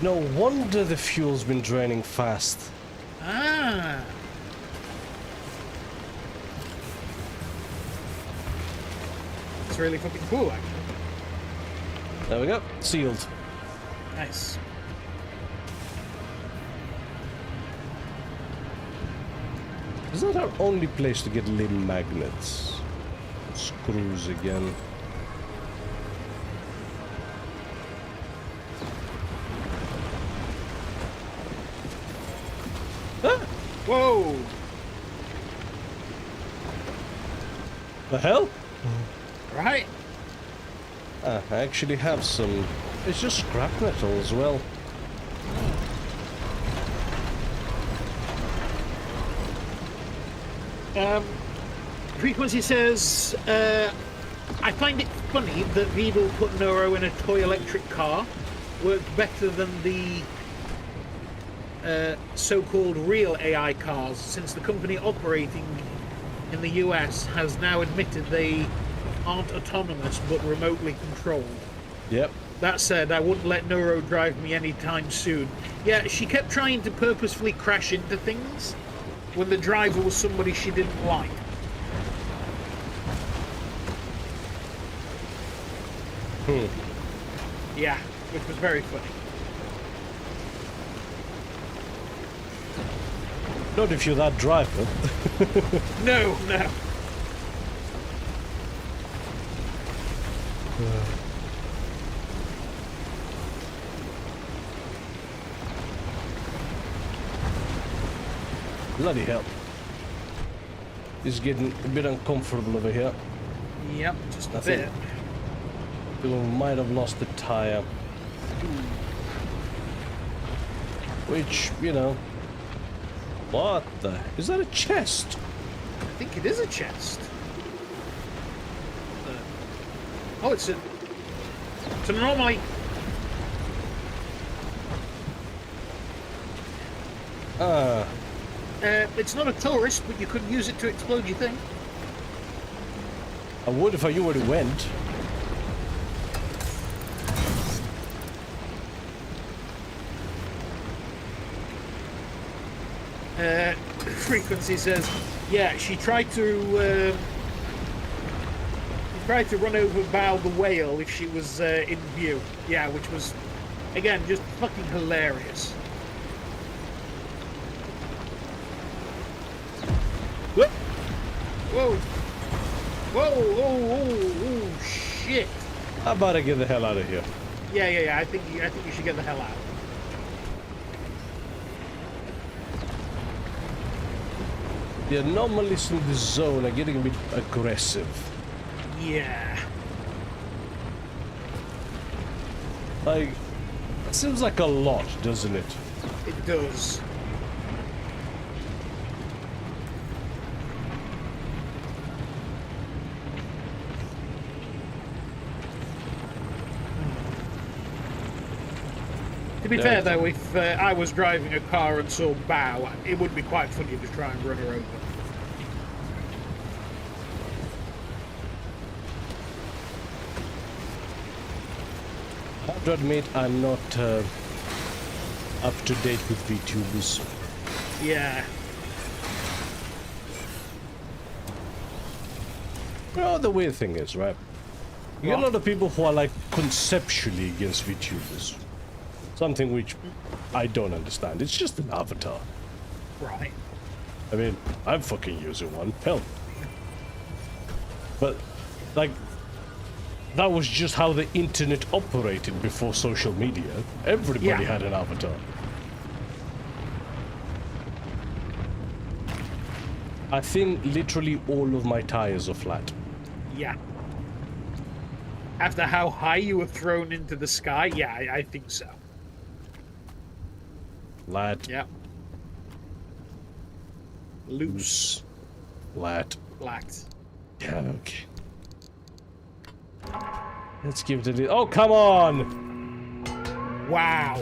No wonder the fuel's been draining fast. Ah. It's really fucking cool, actually. There we go. Sealed. Nice. Is that our only place to get limb magnets? Screws again. Ah! Whoa! The hell? Right? Ah, I actually have some. It's just scrap metal as well. Frequency says, I find it funny that Vedal put Neuro in a toy electric car. Worked better than the so-called real AI cars, since the company operating in the US has now admitted they aren't autonomous but remotely controlled. Yep. That said, I wouldn't let Neuro drive me anytime soon. Yeah, she kept trying to purposefully crash into things when the driver was somebody she didn't like. Yeah, which was very funny. Not if you're that driver. No, no. Bloody hell. It's getting a bit uncomfortable over here. Yep, just a I think- bit. We might have lost the tire. Which, you know. What the? Is that a chest? I think it is a chest. Oh, it's an anomaly. It's not a tourist, but you could use it to explode your thing. I would if I knew where it went. Frequency says, yeah, she tried to run over bow the whale if she was in view. Yeah, which was, again, just fucking hilarious. Whoa! Whoa! Whoa! Whoa! Whoa! Oh, shit! I better get the hell out of here. Yeah. I think you should get the hell out. The anomalies in this zone are getting a bit aggressive. Yeah. Like, it seems like a lot, doesn't it? It does. To be fair, though, if I was driving a car and saw bow, it would be quite funny to try and run her over. I have to admit, I'm not up to date with VTubers. Yeah. You know, the weird thing is, right? You get a lot of people who are like conceptually against VTubers. Something which I don't understand. It's just an avatar. Right. I mean, I'm fucking using one. Hell. But, like, that was just how the internet operated before social media. Everybody had an avatar. I think literally all of my tires are flat. Yeah. After how high you were thrown into the sky, yeah, I think so. Flat. Yeah. Loose. Flat. Flat. Yeah, okay. Let's give it a little... Oh, come on! Wow.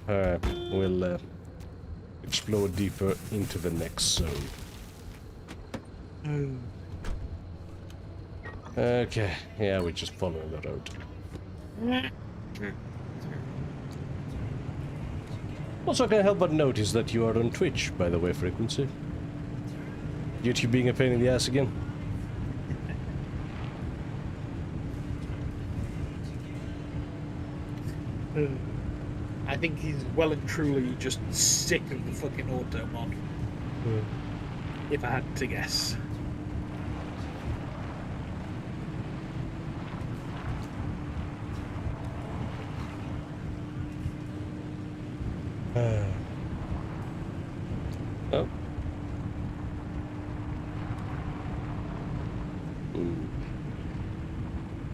Alright. We'll explore deeper into the next zone. Okay. Yeah, we're just following the road. Also, I can't help but notice that you are on Twitch, by the way, Frequency. YouTube being a pain in the ass again? I think he's well and truly just sick of the fucking auto mod. If I had to guess. Oh.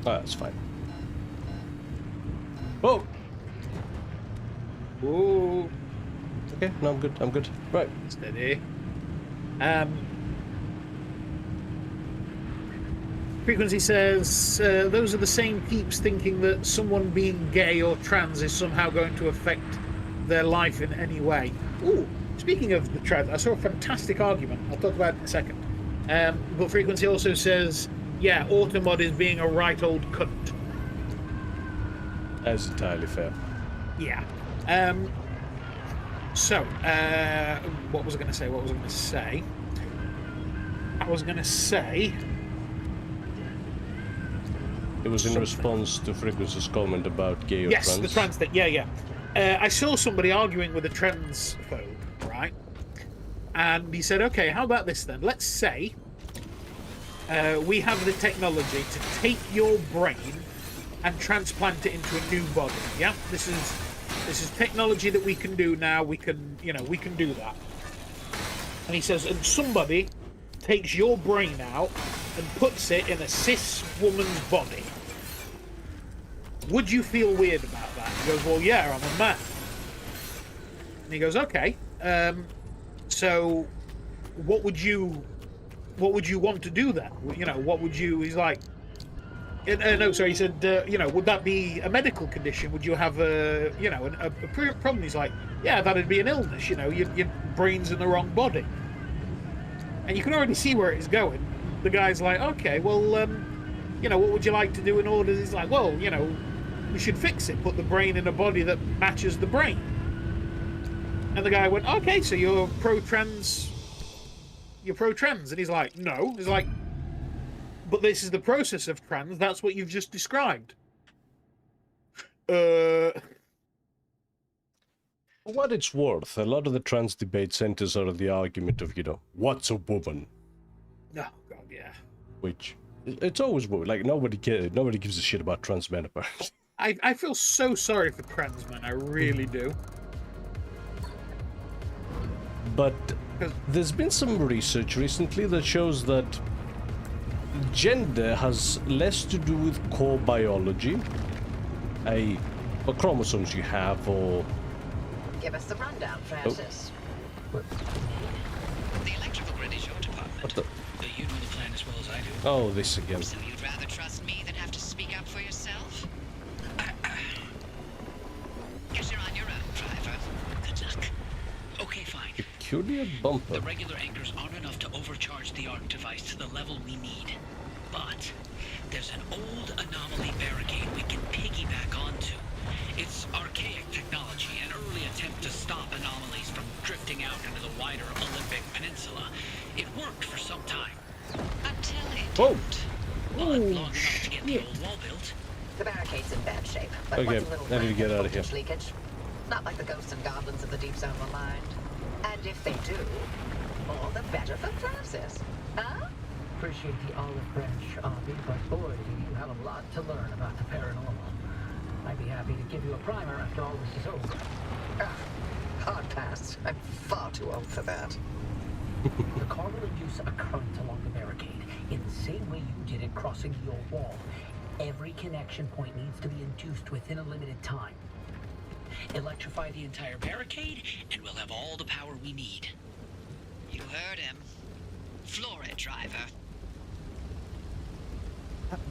Oh, that's fine. Oh! Ooh. Okay, no, I'm good, I'm good. Right. Steady. Frequency says, those are the same peeps thinking that someone being gay or trans is somehow going to affect their life in any way. Ooh, speaking of the trans, I saw a fantastic argument. I'll talk about it in a second. But Frequency also says, yeah, Automod is being a right old cunt. That's entirely fair. Yeah. So, what was I going to say? I was going to say... It was in response to Frequency's comment about gay or trans. Yes, the trans thing. Yeah. I saw somebody arguing with a transphobe, right? And he said, okay, how about this then? Let's say we have the technology to take your brain and transplant it into a new body. Yeah, this is technology that we can do now. We can do that. And he says, and somebody takes your brain out and puts it in a cis woman's body. Would you feel weird about that? He goes, well, yeah, I'm a man. And he goes, okay. So, what would you want to do then? You know, what would you? He's like, no, sorry. He said, would that be a medical condition? Would you have a problem? He's like, yeah, that'd be an illness. You know, your brain's in the wrong body. And you can already see where it's going. The guy's like, okay, well, what would you like to do in order? He's like, well, we should fix it. Put the brain in a body that matches the brain. And the guy went, okay, so you're pro-trans. You're pro-trans. And he's like, no. He's like, but this is the process of trans. That's what you've just described. For what it's worth, a lot of the trans debate centers on the argument of, what's a woman? Oh, God, yeah. Which, it's always women. Like, nobody gives a shit about trans men, apparently. I feel so sorry for trans men. I really do. But there's been some research recently that shows that gender has less to do with core biology, what chromosomes you have, or... Give us the rundown, Francis. The electrical grid is your department. What the... You know the plan as well as I do. Oh, this again. So you'd rather trust me than have to speak up for yourself? Guess you're on your own, driver. Good luck. Okay, fine. Peculiar bumper. The regular anchors aren't enough to overcharge the ARC device to the level we need. But there's an old anomaly barricade we can piggyback Oh! But long enough to get the old wall built. The barricade's in bad shape, but Okay, what's a little I need to get out of here. voltage leakage? Not like the ghosts and goblins of the deep zone will mind. And if they do, all the better for Francis. Huh? Appreciate the olive branch, Abby, but boy, do you have a lot to learn about the paranormal. I'd be happy to give you a primer after all this is over. Hard pass. I'm far too old for that. The car will induce a current along the barricade, in the same way you did it crossing the old wall. Every connection point needs to be induced within a limited time. Electrify the entire barricade, And we'll have all the power we need. You heard him. Floor it, driver.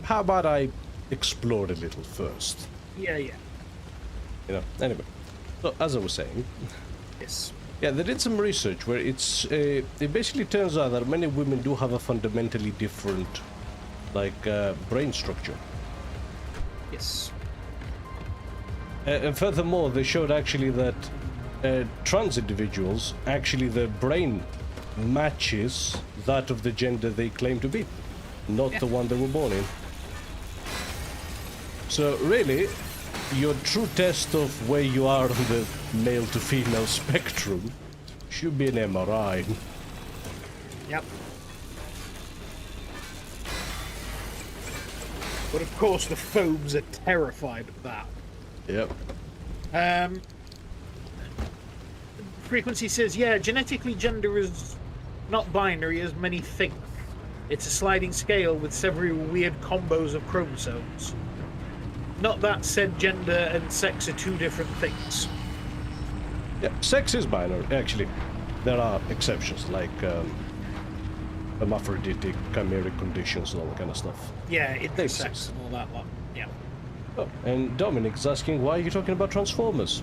How about I explore a little first? Yeah. You know, anyway. So, as I was saying, Yes. yeah, they did some research where it basically turns out that many women do have a fundamentally different, like, brain structure. Yes. And furthermore, they showed actually that trans individuals, actually their brain matches that of the gender they claim to be, not the one they were born in. So really, your true test of where you are on the male to female spectrum should be an MRI. Yep. But of course, the phobes are terrified of that. Yep. Frequency says, yeah, genetically gender is not binary as many think. It's a sliding scale with several weird combos of chromosomes. Not that said, gender and sex are two different things. Yeah, sex is binary. Actually, there are exceptions like hermaphroditic, chimeric conditions, and all that kind of stuff. Yeah, intersex exist. and all that lot. Yeah. Oh, and Dominic's asking, why are you talking about Transformers?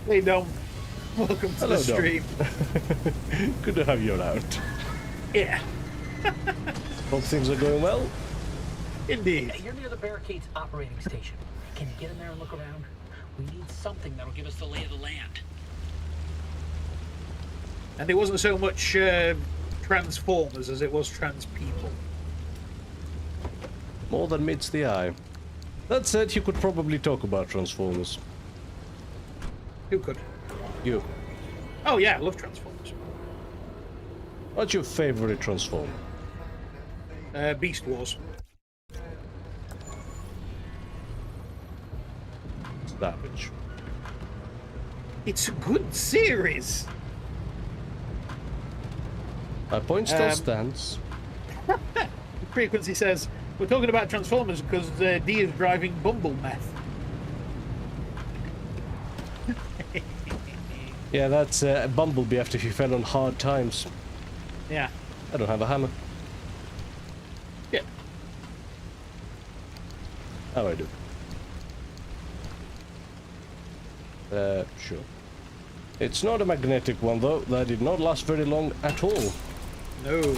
Hey, Dom. Welcome to Hello, the stream. Dom. Good to have you around. Yeah, Hope things are going well. indeed. you're near the barricade's operating station. Can you get in there and look around? We need something that'll give us the lay of the land. And it wasn't so much Transformers as it was trans people. More than meets the eye. That said, you could probably talk about Transformers. Who could? You. Oh yeah, I love Transformers. What's your favorite Transformer? Beast Wars. Savage. It's a good series. My point still stands. Frequency says, we're talking about Transformers because D is driving Bumble Meth. Yeah, that's Bumblebee after he fell on hard times. Yeah. I don't have a hammer. Yeah. Oh, I do. Sure. It's not a magnetic one, though. That did not last very long at all. No.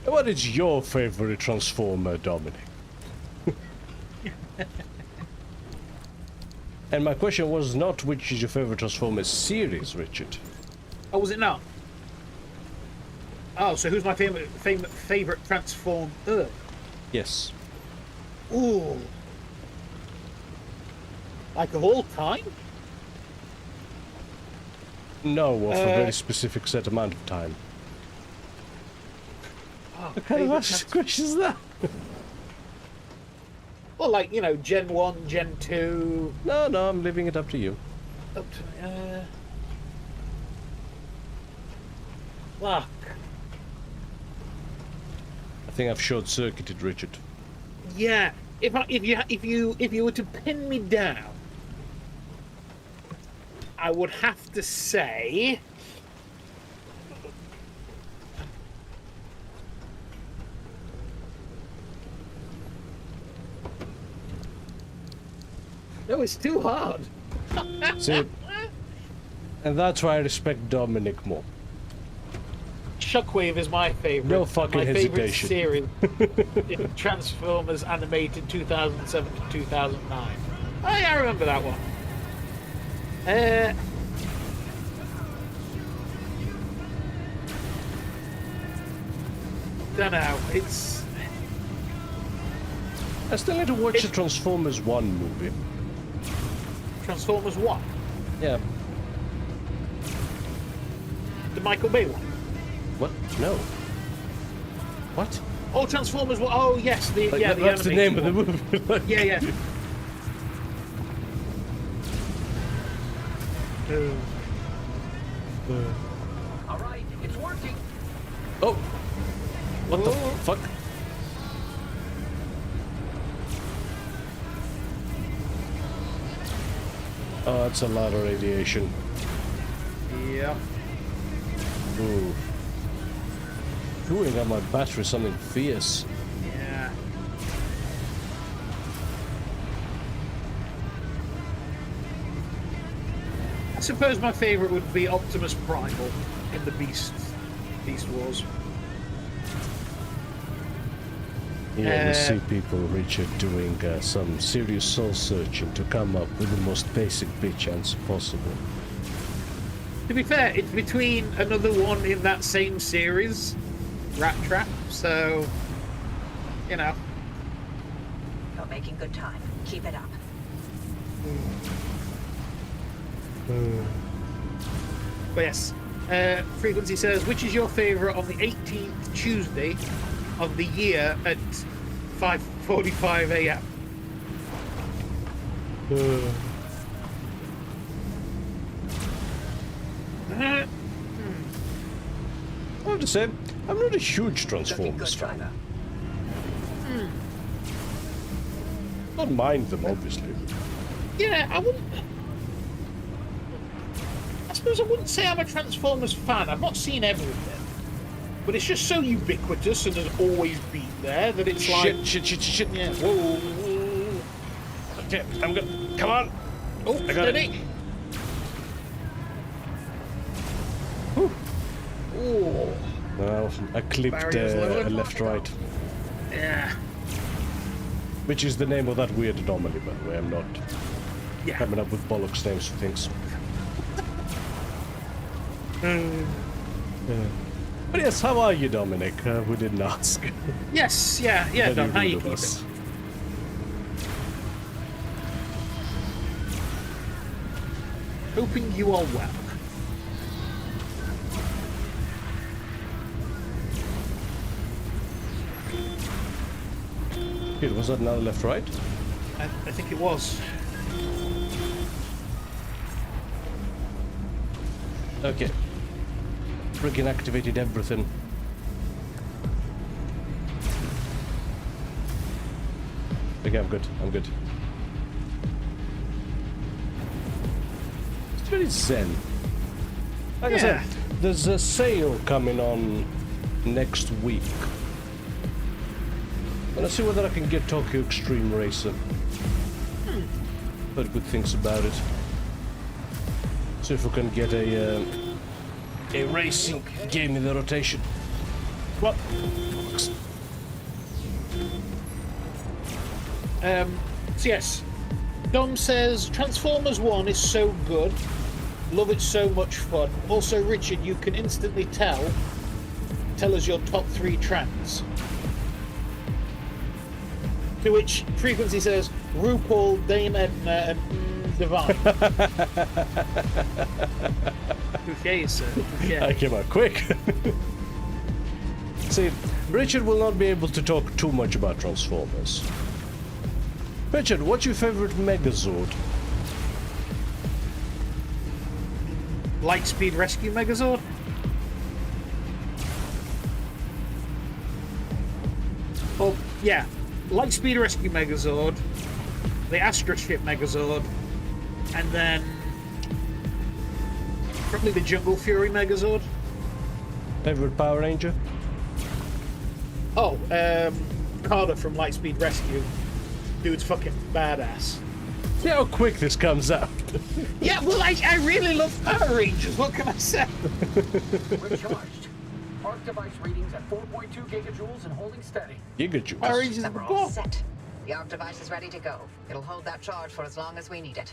What is your favorite Transformer, Dominic? And my question was not which is your favorite Transformers series, Richard. Oh, was it not? Oh, so who's my favorite Transformer? Yes. Ooh. Like of all time? No, of a very specific set amount of time. Oh, What kind of question is that? Well, like, you know, Gen 1, Gen 2... No, I'm leaving it up to you. Up to... Fuck. I think I've short-circuited Richard. Yeah. If you were to pin me down, I would have to say... No, it's too hard. See, and that's why I respect Dominic more. Shockwave is my favorite. No fucking my hesitation. favorite series in Transformers animated 2007 to 2009. Oh yeah, I remember that one. Don't know. It's I still need to watch the Transformers 1 movie. Transformers 1, Yeah. the Michael Bay one. What? No. What? Oh, Transformers 1. Oh yes, the Like, yeah, that's the name of the animated movie. one. Yeah, yeah. All right, it's working. Oh! What the fuck? Oh, that's a lot of radiation. Yeah. Ooh. Chewing on my battery something fierce. Yeah. I suppose my favourite would be Optimus Primal in the Beast Wars. Yeah, we see people, Richard, doing some serious soul searching to come up with the most basic bitch answer possible. To be fair, it's between another one in that same series, Rat Trap, so, you know. You're making good time. Keep it up. But yes, Frequency says, which is your favourite on the 18th Tuesday of the year at 5:45 a.m.? I have to say, I'm not a huge Looking Transformers good, fan. driver. Don't mind them, obviously. Yeah, I suppose I wouldn't say I'm a Transformers fan. I've not seen everything. But it's just so ubiquitous and has always been there that it's like... Shit. Yeah. Whoa. Okay, I'm good. Come on. Oh, I got it. steady. Oh, Well, I clipped Barriers lowered. left, right. yeah. Which is the name of that weird anomaly, by the way. I'm not Yeah. coming up with bollocks names for things. But yes, how are you, Dominic? We didn't ask. Yes, yeah, How Don, do how you you do keeping? with us? Hoping you are well. Here, was that another left, right? I think it was. Okay. Freaking activated everything. Okay, I'm good. I'm good. It's very zen. Like I said, Yeah. there's a sale coming on next week. And I'll see whether I can get Tokyo Extreme Racer. Heard good things about it. See if we can get a racing game in the rotation. What? So yes, Dom says Transformers 1 is so good. Love it, so much fun. Also, Richard, you can instantly tell us your top 3 trans. To which Frequency says RuPaul, Dame Edna, and Divine. Touché, sir. Touché. I came out quick. See, Richard will not be able to talk too much about Transformers. Richard, what's your favorite Megazord? Lightspeed Rescue Megazord. Oh, yeah. Lightspeed Rescue Megazord, the Astroship Megazord, and then probably the Jungle Fury Megazord. Favorite Power Ranger? Oh, Carter from Lightspeed Rescue. Dude's fucking badass. See how quick this comes out. Yeah, well, I really love Power Rangers. What can I say? We're charged. Our Arc device readings at 4.2 gigajoules and holding steady. Gigajoules. Power Rangers is Then the we're all bomb. set. The arc device is ready to go. It'll hold that charge for as long as we need it.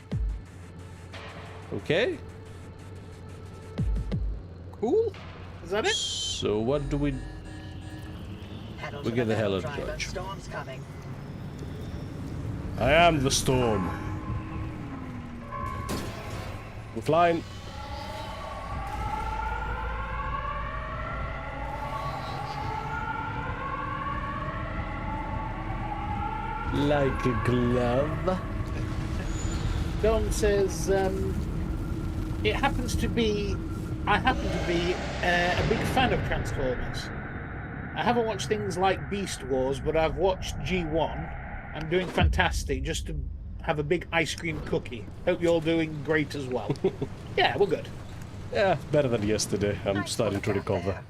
Okay. Cool. Is that it? So what do we... Pedal We to get the hell metal, out of driver. Dodge. Storm's coming. I am the storm. We're flying. Like a glove. Don says, it happens to be, I happen to be a big fan of Transformers. I haven't watched things like Beast Wars, but I've watched G1. I'm doing fantastic, just to have a big ice cream cookie. Hope you're all doing great as well. Yeah, we're good. Yeah, better than yesterday. I'm Nice starting to work out recover. there.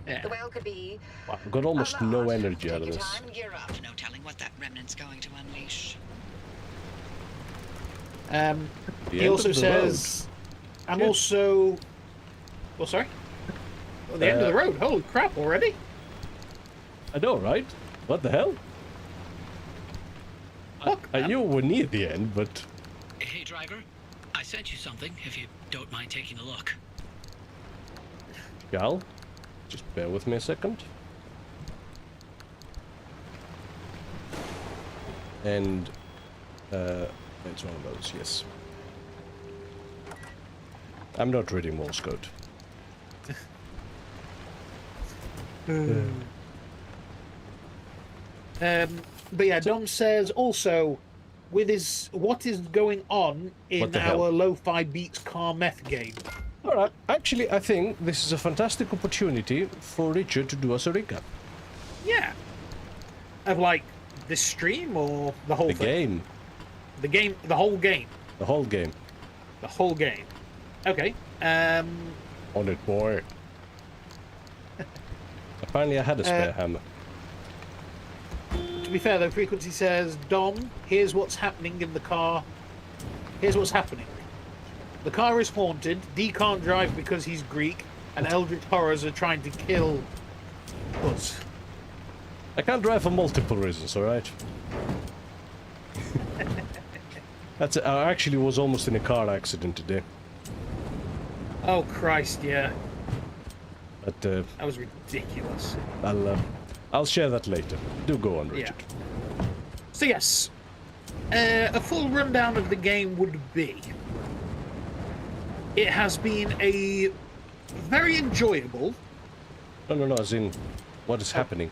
Yeah. The whale could be Wow, I've got almost a no lot. energy out Take of your this. time, gear up. No telling what that remnant's going to unleash. The He end also of the says, I'm Good. also... Oh, sorry? Oh, the end of the road. Holy crap, already? I know, right? What the hell? Fuck, I man. knew we're near the end, but... Hey, driver. I sent you something, if you don't mind taking a look. Gal, just bear with me a second. And, it's one of those, yes. I'm not reading Morse code. But yeah, Dom says also, with his what is going on What in the hell? our Lo-Fi Beats Car Meth game. Alright, actually, I think this is a fantastic opportunity for Richard to do us a recap. Yeah. Of like this stream or the whole The thing? game. The game, the whole game. The whole game. The whole game. Okay. On it, boy. Apparently I had a spare hammer. To be fair though, Frequency says, Dom, here's what's happening in the car. Here's what's happening. The car is haunted, D can't drive because he's Greek, and Eldritch horrors are trying to kill us. I can't drive for multiple reasons, alright? That's it. I actually was almost in a car accident today. Oh Christ, yeah. But That was ridiculous. I'll share that later. Do go on, Yeah. Richard. So yes, a full rundown of the game would be, it has been a very enjoyable, No, as in, what is happening?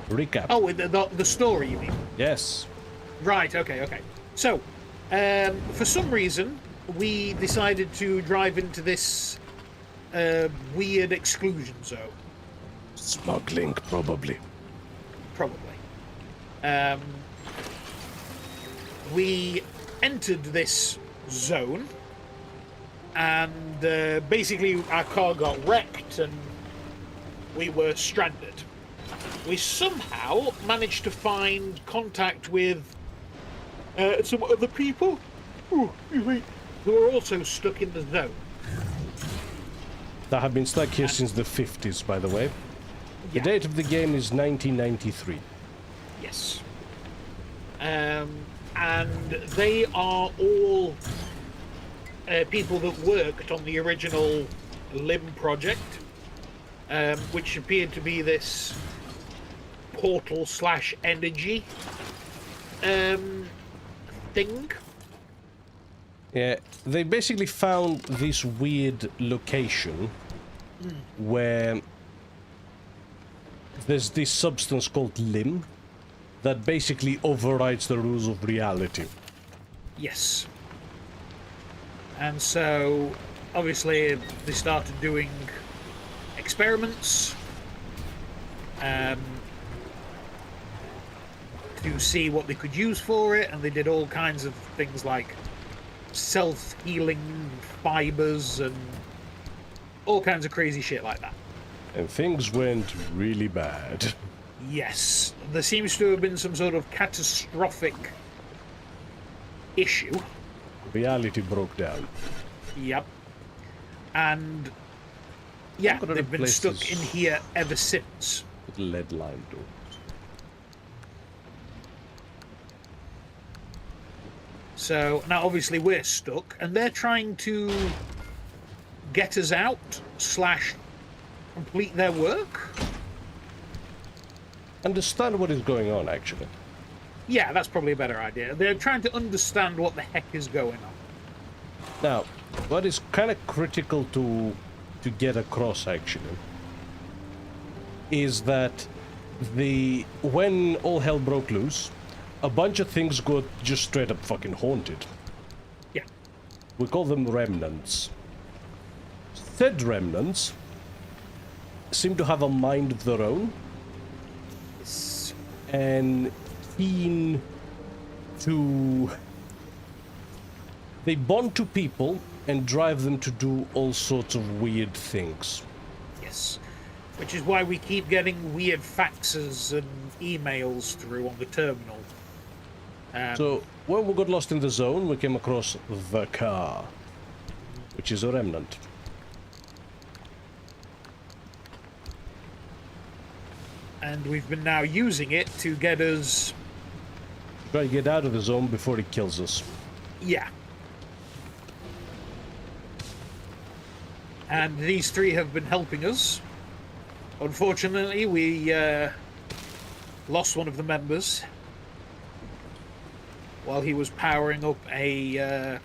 Recap. oh, the story you mean? Yes. Right, okay. So, for some reason, we decided to drive into this weird exclusion zone. Smuggling, probably. Probably. We entered this zone, and basically our car got wrecked and we were stranded. We somehow managed to find contact with some other people who were also stuck in the zone. That have been stuck here since the 50s, by the way. The Yeah. date of the game is 1993. Yes. And they are all people that worked on the original Limb project, which appeared to be this portal/energy thing. Yeah, they basically found this weird location where there's this substance called Limb that basically overrides the rules of reality. Yes. And so, obviously, they started doing experiments to see what they could use for it, and they did all kinds of things like self-healing fibers and all kinds of crazy shit like that. And things went really bad. Yes, there seems to have been some sort of catastrophic issue. Reality broke down. Yep. And Yeah, gonna they've been replace stuck this in here ever since. with lead line door. So now obviously we're stuck, and they're trying to get us out / complete their work. Understand what is going on, actually. Yeah, that's probably a better idea. They're trying to understand what the heck is going on. Now, what is kind of critical to get across, actually, is that when all hell broke loose, a bunch of things got just straight up fucking haunted. Yeah. We call them remnants. Said remnants seem to have a mind of their own and keen to... They bond to people and drive them to do all sorts of weird things. Yes. Which is why we keep getting weird faxes and emails through on the terminal. So, when we got lost in the zone, we came across the car, which is a remnant. And we've been now using it to get us... Try to get out of the zone before it kills us. Yeah. And these three have been helping us. Unfortunately, we lost one of the members while he was powering up a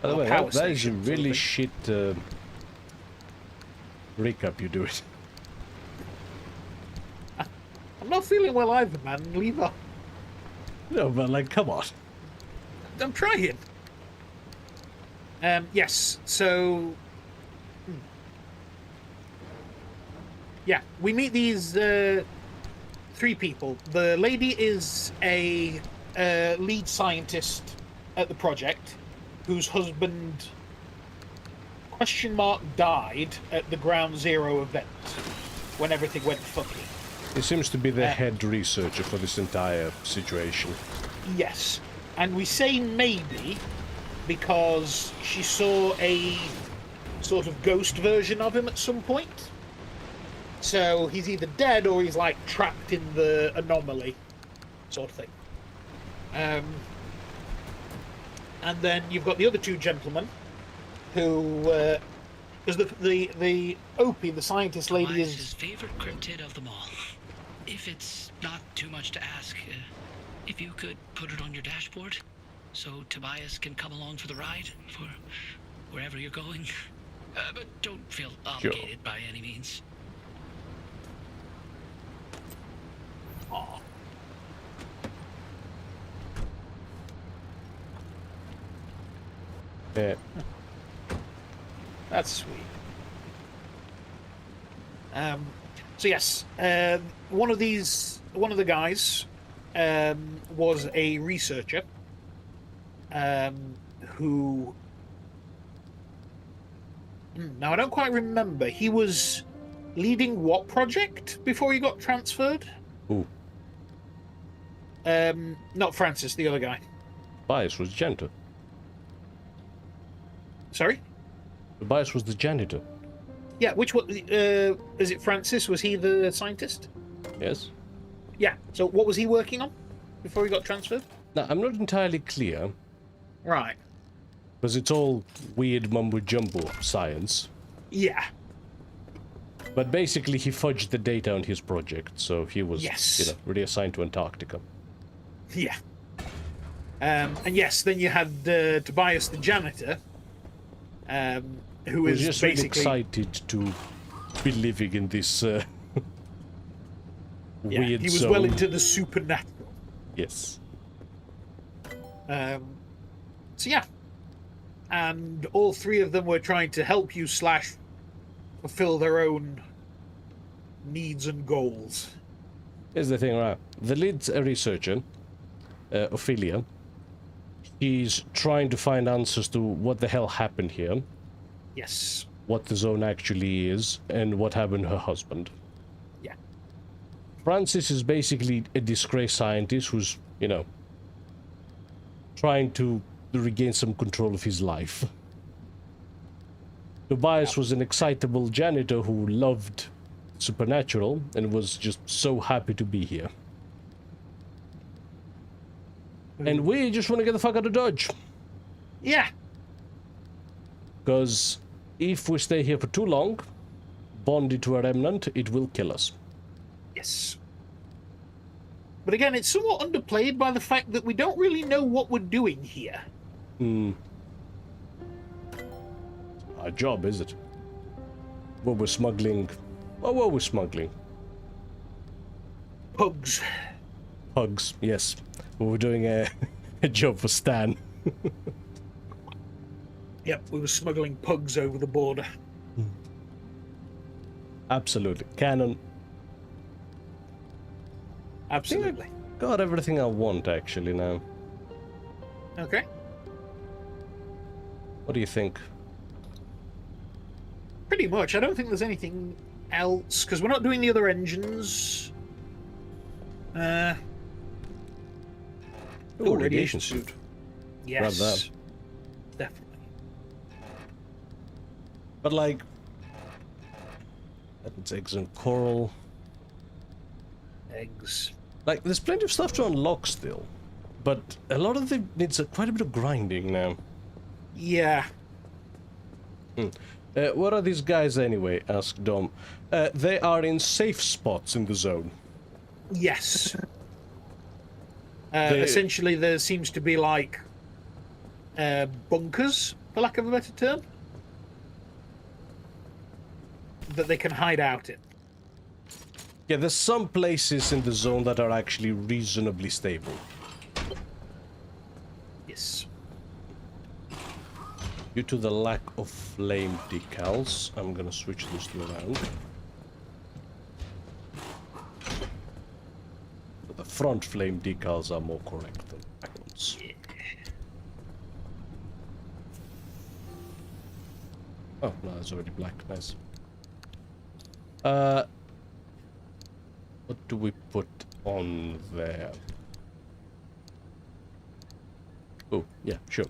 By the way, power that is a station, really sort shit recap you do it. I'm not feeling well either, man. Leave up. No, but like, come on. I'm trying. Yes, so... Yeah, we meet these three people. The lady is a lead scientist at the project whose husband, died at the Ground Zero event when everything went funky. He seems to be the head researcher for this entire situation. Yes, and we say maybe because she saw a sort of ghost version of him at some point. So he's either dead or he's like trapped in the anomaly, sort of thing. And then you've got the other two gentlemen, who, because the Opie, the scientist lady, Tobias' is his favorite cryptid of them all. If it's not too much to ask, if you could put it on your dashboard, so Tobias can come along for the ride, for wherever you're going. But don't feel obligated by any means. Aw. Yeah. That's sweet. So yes, one of the guys was a researcher who. Now I don't quite remember. He was leading what project before he got transferred? Who? Not Francis, the other guy. Tobias was janitor. Sorry? Tobias was the janitor. Yeah, which one? Is it Francis? Was he the scientist? Yes. Yeah. So what was he working on before he got transferred? Now, I'm not entirely clear, Right. because it's all weird mumbo-jumbo science. Yeah. But basically, he fudged the data on his project, so he was, Yes. reassigned to Antarctica. Yeah. And yes, then you had Tobias the janitor, who He was is just really basically excited to be living in this yeah, weird he was zone. well into the supernatural. Yes. So yeah, and all three of them were trying to help you / fulfill their own needs and goals. Here's the thing, right? The lead researcher, Ophelia, she's trying to find answers to what the hell happened here, Yes. what the zone actually is, and what happened to her husband. Yeah. Francis is basically a disgraced scientist who's, trying to regain some control of his life. Tobias was an excitable janitor who loved supernatural and was just so happy to be here. And we just want to get the fuck out of Dodge. Yeah. Because if we stay here for too long, bonded to a remnant, it will kill us. Yes. But again, it's somewhat underplayed by the fact that we don't really know what we're doing here. Our job, is it? What we're smuggling. What were we smuggling? Pugs. Pugs, yes. We were doing a job for Stan. Yep, we were smuggling pugs over the border. Absolutely. Canon. Absolutely. Got everything I want, actually, now. Okay. What do you think? Pretty much. I don't think there's anything else, because we're not doing the other engines. Ooh, radiation suit. Yes. Grab that. Definitely. But, like... It's eggs and coral. Eggs. Like, there's plenty of stuff to unlock still. But a lot of it needs quite a bit of grinding now. Yeah. What are these guys anyway? Asked Dom. They are in safe spots in the zone. Yes. Essentially, there seems to be, like, bunkers, for lack of a better term, that they can hide out in. Yeah, there's some places in the zone that are actually reasonably stable. Yes. Due to the lack of flame decals, I'm gonna switch those two around. But the front flame decals are more correct than back ones. Yeah. Oh, no, it's already black. Nice. What do we put on there? Oh, yeah, sure.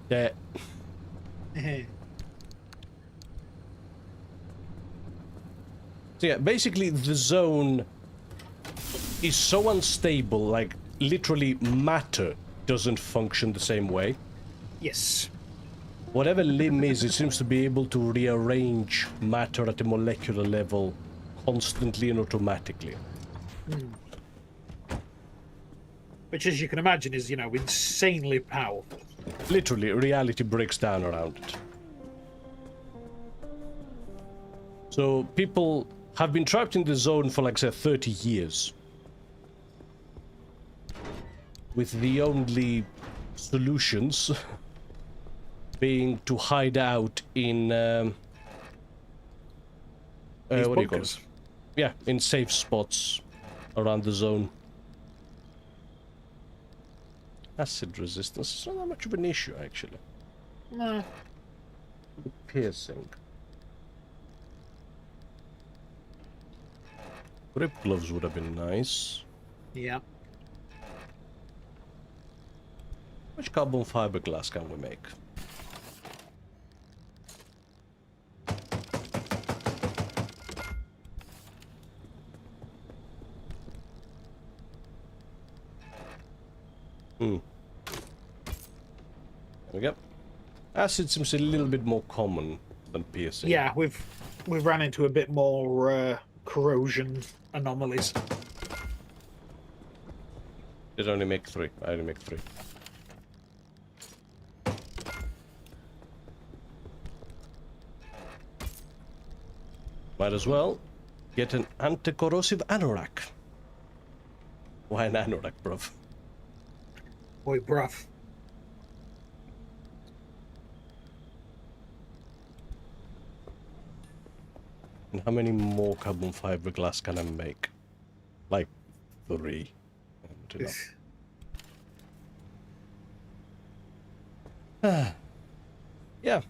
Yeah. So yeah, basically the zone is so unstable, like literally matter doesn't function the same way. Yes. Whatever limb is, it seems to be able to rearrange matter at a molecular level constantly and automatically. Which, as you can imagine, is, you know, insanely powerful. Literally, reality breaks down around it. So, people have been trapped in the zone for, like, say, 30 years. With the only solutions being to hide out in, what do you call it? Yeah, in safe spots around the zone. Acid resistance is not that much of an issue, actually. No. Piercing. Grip gloves would have been nice. Yeah. Which carbon fiberglass can we make? There we go. Acid seems a little bit more common than piercing. Yeah, we've ran into a bit more corrosion anomalies. Did only make 3. I only make 3. Might as well get an anti-corrosive anorak. Why an anorak, bruv? Boy, bruv. And how many more carbon fiberglass can I make? Like 3. Not enough. Yeah.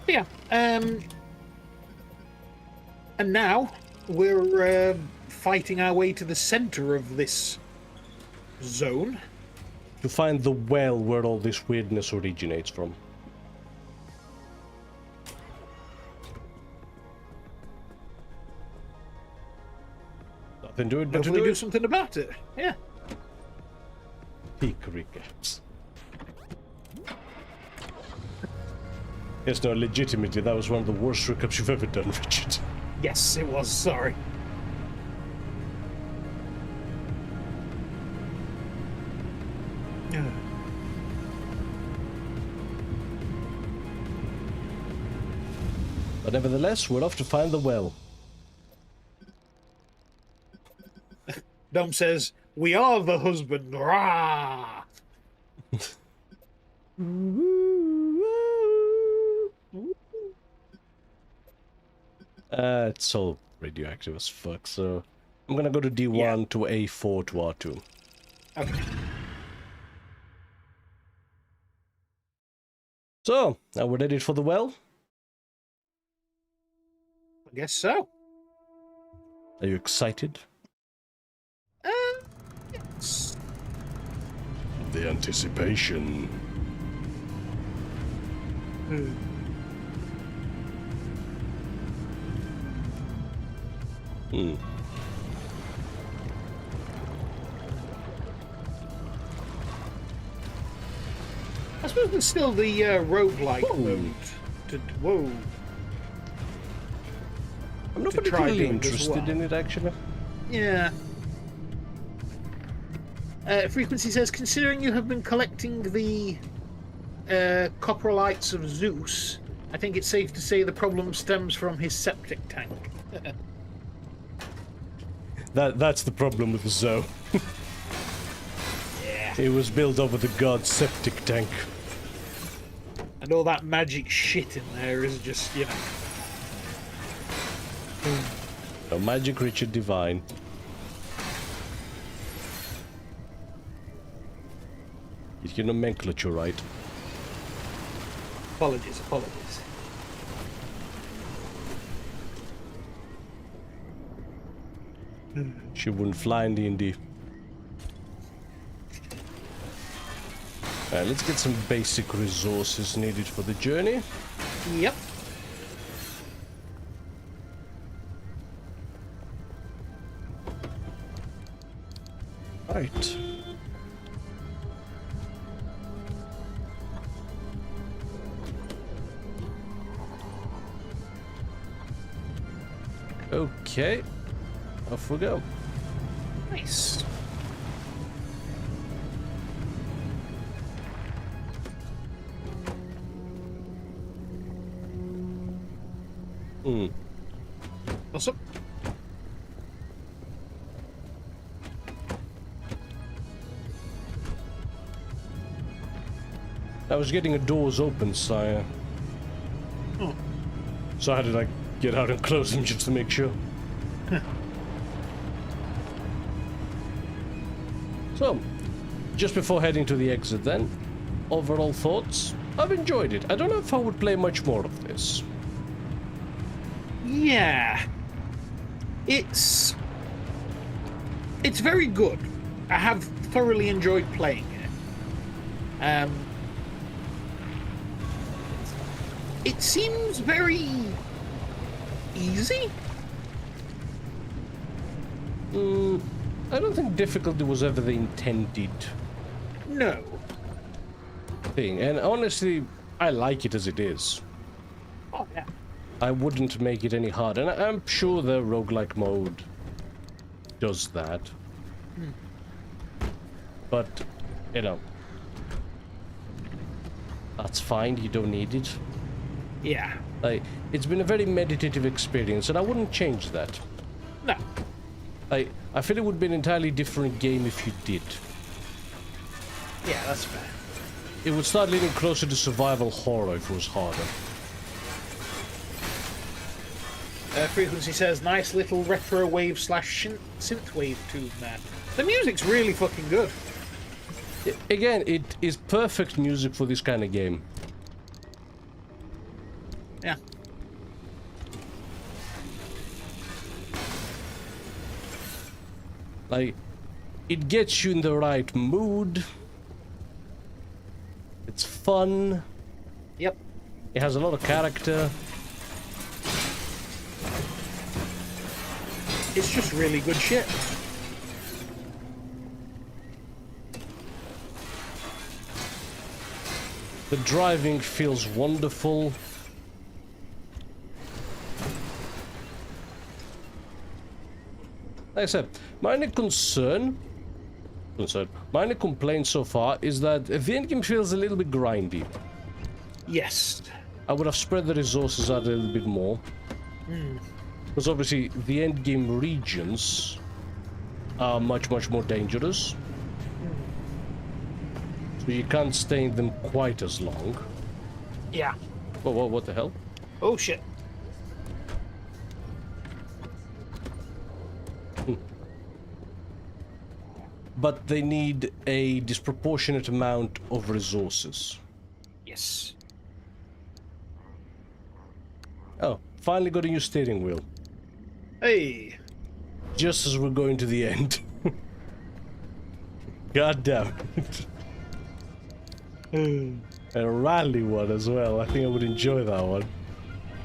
Yeah. And now we're fighting our way to the center of this zone. To find the well where all this weirdness originates from. Nothing to it but to Hopefully do it. something about it. Yeah. Hickory caps. Yes, no, legitimately, that was one of the worst recaps you've ever done, Richard. Yes, it was. Sorry. But nevertheless, we're off to find the well. Dom says, "We are the husband." Rah! It's all radioactive as fuck, so I'm gonna go to D1 to A4 to R2. Okay. So, now we're ready for the well? I guess so. Are you excited? Yes. The anticipation. I suppose there's still the roguelike mode. Whoa. I'm not To try particularly doing as interested well. in it, actually. Yeah. Frequency says, considering you have been collecting the coprolites of Zeus, I think it's safe to say the problem stems from his septic tank. That's the problem with the Zoe. Yeah. It was built over the god's septic tank. And all that magic shit in there is just, you know. No magic, Richard Divine. Get your nomenclature right. Apologies. She wouldn't fly in D&D. Alright, let's get some basic resources needed for the journey. Yep. Right. Okay. Off we go. Nice. Awesome. I was getting the doors open, sire. Oh. So I had to, like, get out and close them just to make sure. So, just before heading to the exit then, overall thoughts? I've enjoyed it. I don't know if I would play much more of this. Yeah. It's very good. I have thoroughly enjoyed playing it. It seems very easy. I don't think difficulty was ever the intended No. thing. And honestly, I like it as it is. Oh yeah. I wouldn't make it any harder. And I'm sure the roguelike mode does that. But, you know, that's fine. You don't need it. Yeah. Like, it's been a very meditative experience, and I wouldn't change that. No. I feel it would be an entirely different game if you did. Yeah, that's fair. It would start leaning closer to survival horror if it was harder. Frequency says, nice little retro wave / synth wave tune there. The music's really fucking good. Again, it is perfect music for this kind of game. Yeah. Like, it gets you in the right mood. It's fun. Yep. It has a lot of character. It's just really good shit. The driving feels wonderful. Like I said, my only complaint so far is that the endgame feels a little bit grindy. Yes. I would have spread the resources out a little bit more. Because obviously the endgame regions are much more dangerous. So you can't stay in them quite as long. Yeah. What the hell? Oh shit. But they need a disproportionate amount of resources. Yes. Oh, finally got a new steering wheel. Hey. Just as we're going to the end. God damn it. A rally one as well. I think I would enjoy that one.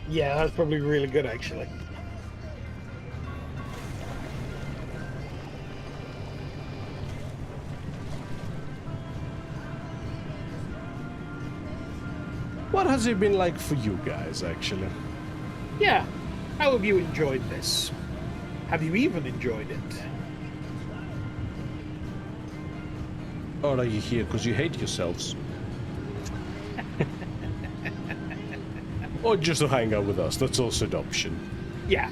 Yeah, that's probably really good actually. What has it been like for you guys, actually? Yeah. How have you enjoyed this? Have you even enjoyed it? Or are you here because you hate yourselves? Or just to hang out with us, that's also an option. Yeah.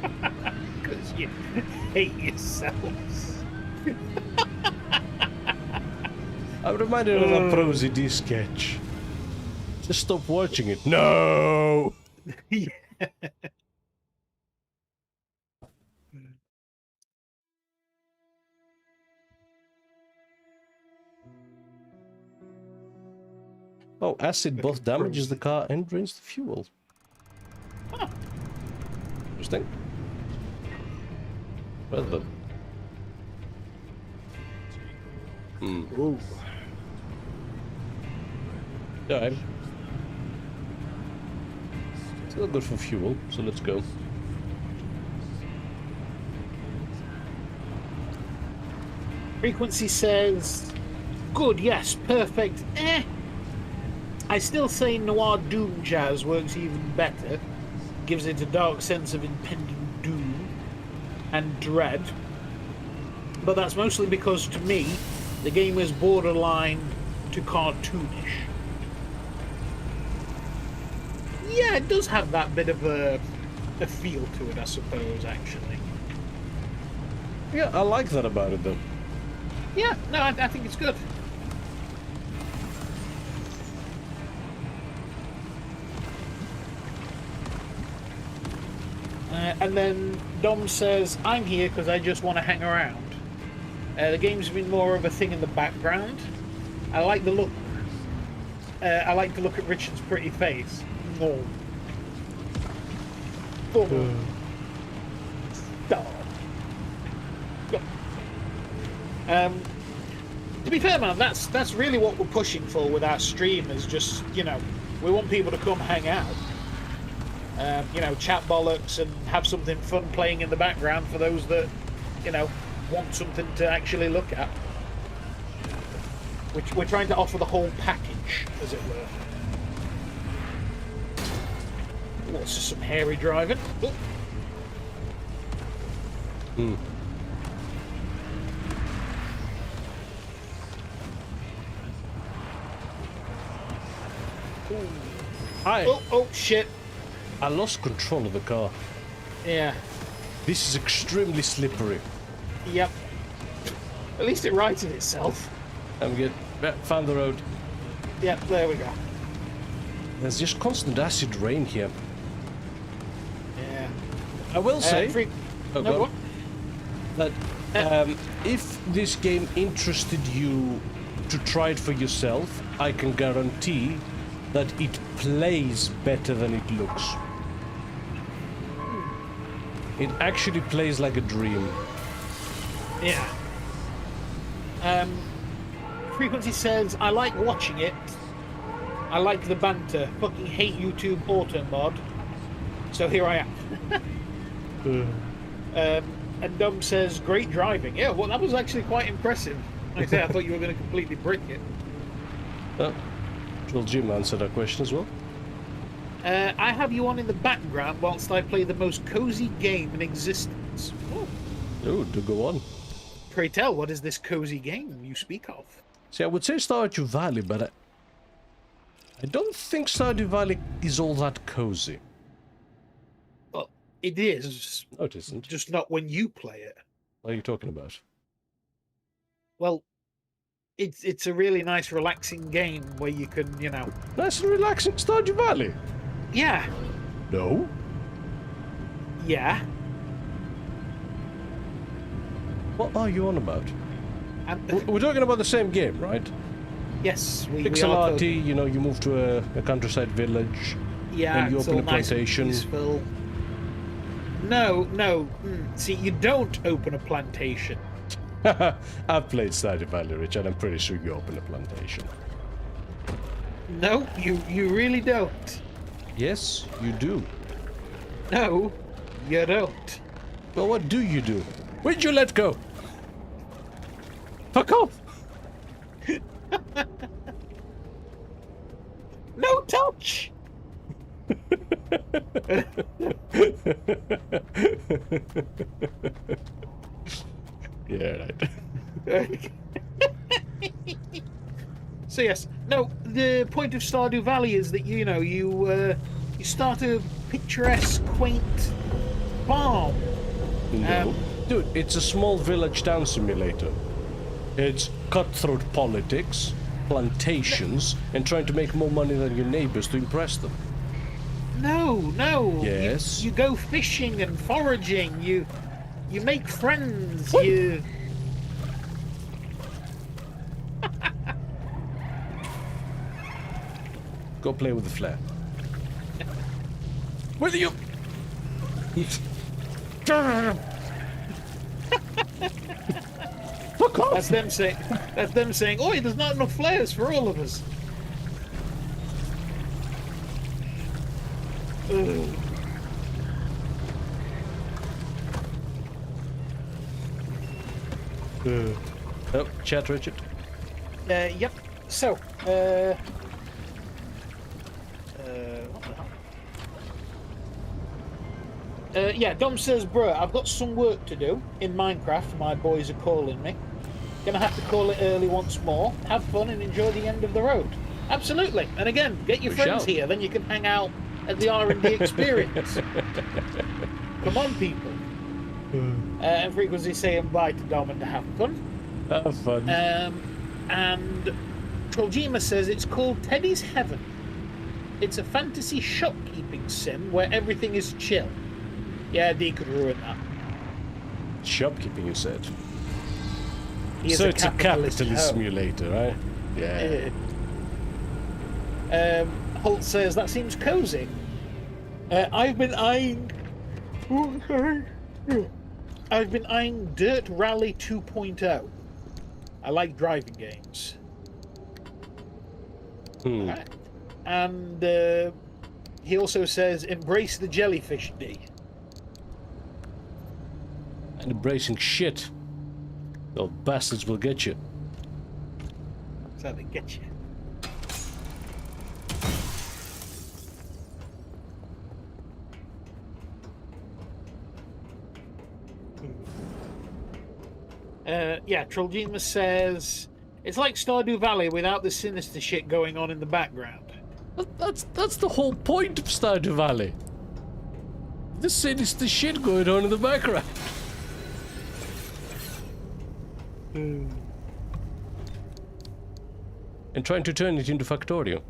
Because you hate yourselves. I'm reminded of that Prosy D sketch. Just stop watching it. No! Yeah. Oh, acid both damages the car and drains the fuel. Huh. Interesting. Well then. Ooh. Alright. Still good for fuel, so let's go. Frequency says, good, yes, perfect, I still say Noir Doom Jazz works even better. Gives it a dark sense of impending doom and dread. But that's mostly because, to me, the game is borderline to cartoonish. Yeah, it does have that bit of a feel to it, I suppose, actually. Yeah, I like that about it though. Yeah, no, I think it's good. And then Dom says, I'm here because I just want to hang around. The game's been more of a thing in the background. I like the look. I like to look at Richard's pretty face. No. Stop. To be fair, man, that's really what we're pushing for with our stream. Is just, you know, we want people to come hang out. You know, chat bollocks and have something fun playing in the background for those that, you know, want something to actually look at. Which we're trying to offer the whole package, as it were. What's some hairy driving? Oh. Hi. Oh, shit. I lost control of the car. Yeah. This is extremely slippery. Yep. At least it righted itself. I'm good. Found the road. Yep, there we go. There's just constant acid rain here. Yeah. I will say No, go go on. on. that if this game interested you to try it for yourself, I can guarantee that it plays better than it looks. It actually plays like a dream. Yeah. Frequency says, I like watching it. I like the banter. Fucking hate YouTube auto mod. So here I am. And Dom says, great driving. Yeah, well, that was actually quite impressive. Like I say, I thought you were going to completely brick it. Will Jim answer that question as well? I have you on in the background whilst I play the most cozy game in existence. Oh, do go on. Pray tell, what is this cozy game you speak of? See, I would say Stardew Valley, but I don't think Stardew Valley is all that cozy. Well, it is. No, it isn't. Just not when you play it. What are you talking about? Well, it's a really nice, relaxing game where you can, you know... Nice and relaxing Stardew Valley? Yeah. No? Yeah. What are you on about? And, We're talking about the same game, right? yes, we Pixel are arty, you know, you move to a countryside village, yeah, and you it's open all a nice and plantation. peaceful. No. See, you don't open a plantation. I've played Stardew Valley, Rich, and I'm pretty sure you open a plantation. No, you really don't. Yes, you do. No, you don't. Well, what do you do? Where'd you let go? Fuck off! No touch! Yeah, right. So yes, no. The point of Stardew Valley is that you start a picturesque, quaint farm. No. Dude, it's a small village town simulator. It's cutthroat politics, plantations, and trying to make more money than your neighbors to impress them. No. Yes. You go fishing and foraging. You make friends. What? You. Go play with the flare. Where are you? Fuck off! That's them saying, "Oi, there's not enough flares for all of us." Ugh. Oh, chat, Richard. Yep. So, what the hell? Yeah, Dom says, bruh, I've got some work to do in Minecraft. My boys are calling me. Gonna have to call it early once more. Have fun and enjoy the end of the road. Absolutely. And again, get your friends here. Then you can hang out at the R&D experience. Come on, people. And Frequency saying bye to Dom and to have fun. Have fun. And Troljima says it's called Teddy's Heaven. It's a fantasy shopkeeping sim where everything is chill. Yeah, D could ruin that. Shopkeeping, you said. So it's a capitalist simulator, right? Yeah. Holt says that seems cozy. I've been eyeing Dirt Rally 2.0. I like driving games. Right. And he also says embrace the jellyfish, D. And embracing shit. Those bastards will get you. That's how they get you. Yeah, Troljima says it's like Stardew Valley without the sinister shit going on in the background. That's the whole point of Stardew Valley. The sinister shit going on in the background. And trying to turn it into Factorio.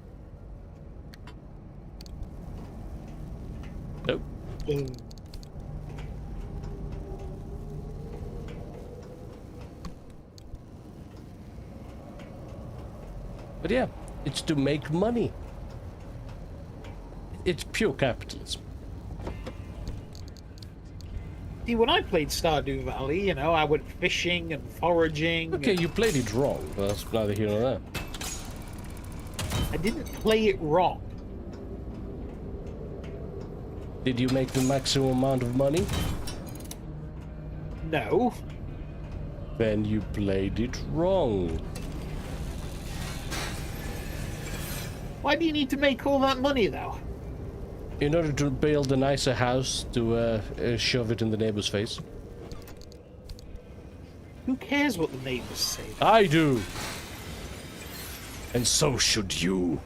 Nope. But yeah, it's to make money. It's pure capitalism. See, when I played Stardew Valley, you know, I went fishing and foraging. Okay, and you played it wrong. But that's neither here nor there. I didn't play it wrong. Did you make the maximum amount of money? No. Then you played it wrong. Why do you need to make all that money, though? In order to build a nicer house to shove it in the neighbor's face. Who cares what the neighbors say? I do. And so should you.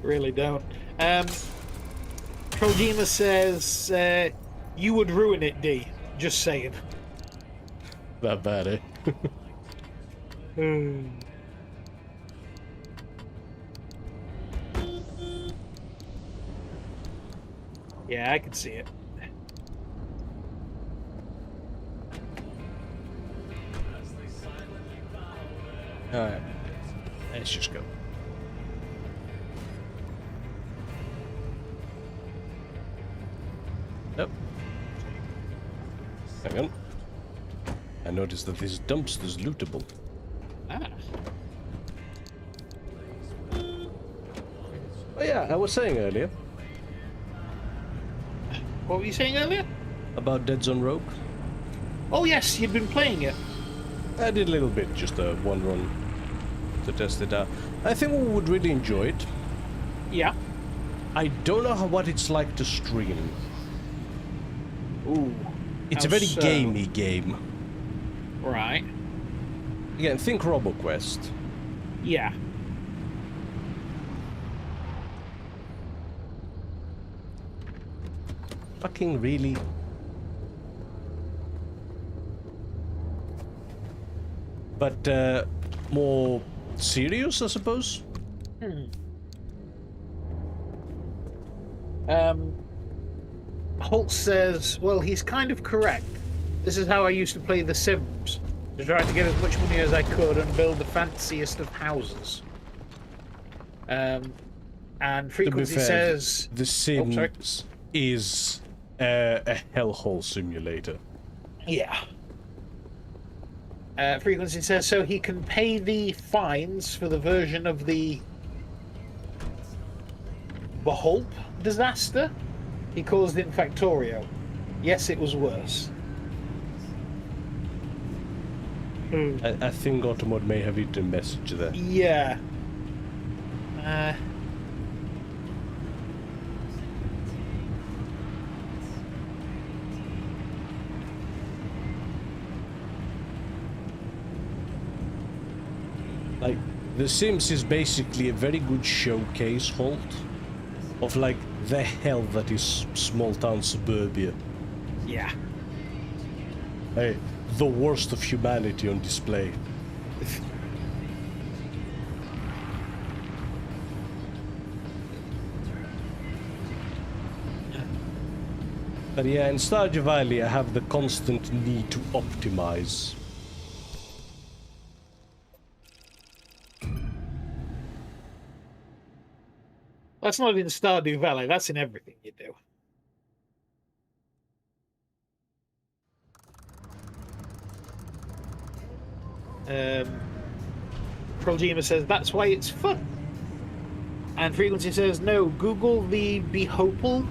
Really don't. Kojima says, you would ruin it, D. Just saying. That bad, eh? Yeah, I can see it. Alright. Let's just go. Nope. Hang on. I noticed that this dumpster's lootable. Ah. Oh yeah, I was saying earlier What were you saying earlier? about Dead Zone Rogue. Oh yes, you'd been playing it. I did a little bit, just one run to test it out. I think we would really enjoy it. Yeah. I don't know what it's like to stream. Ooh. It's a How very so? gamey game. Right. Again, think RoboQuest. Yeah. Fucking really? But, more serious, I suppose? Holt says, well, he's kind of correct. This is how I used to play The Sims. To try to get as much money as I could and build the fanciest of houses. And Frequency fair, says... The Sims is a hellhole simulator. Yeah. Frequency says, so he can pay the fines for the version of the Beholp disaster he caused in Factorio. Yes, it was worse. I think Automod may have written a message there. Yeah. Like, The Sims is basically a very good showcase, Holt, of like the hell that is small town suburbia. Yeah. Hey, the worst of humanity on display. But yeah, in Stardew Valley I have the constant need to optimize. That's not in Stardew Valley, that's in everything you do. Kojima says that's why it's fun. And Frequency says no, Google the Behopal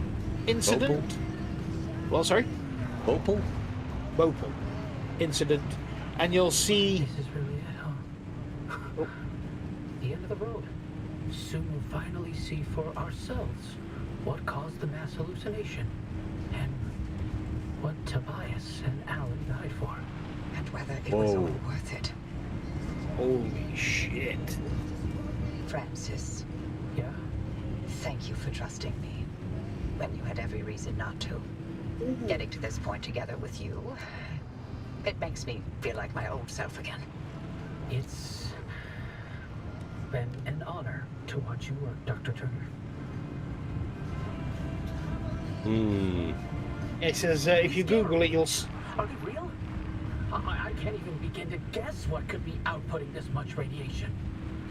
incident. Bhopal? Well, sorry? Bhopal? Bhopal incident. And you'll see... This is really it, huh? Oh. The end of the road. Soon we'll finally see for ourselves what caused the mass hallucination and what Tobias and Alan died for. And whether it was all worth it. Holy shit. Francis, Yeah? thank you for trusting me when you had every reason not to. Getting to this point together with you, it makes me feel like my old self again. It's been an honor to watch you work, Dr. Turner. It says if you Google it, you'll... Are they real? I can't even begin to guess what could be outputting this much radiation.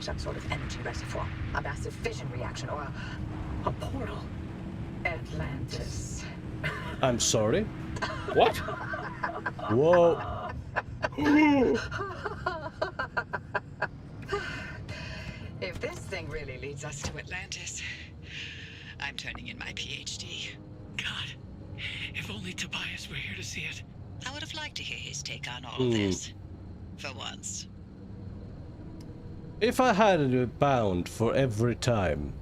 Some sort of energy reservoir, a massive fission reaction, or A portal. Atlantis. I'm sorry? What? Whoa. If this thing really leads us to Atlantis, I'm turning in my PhD. God, if only Tobias were here to see it. I would have liked to hear his take on all of this. For once. If I had a pound for every time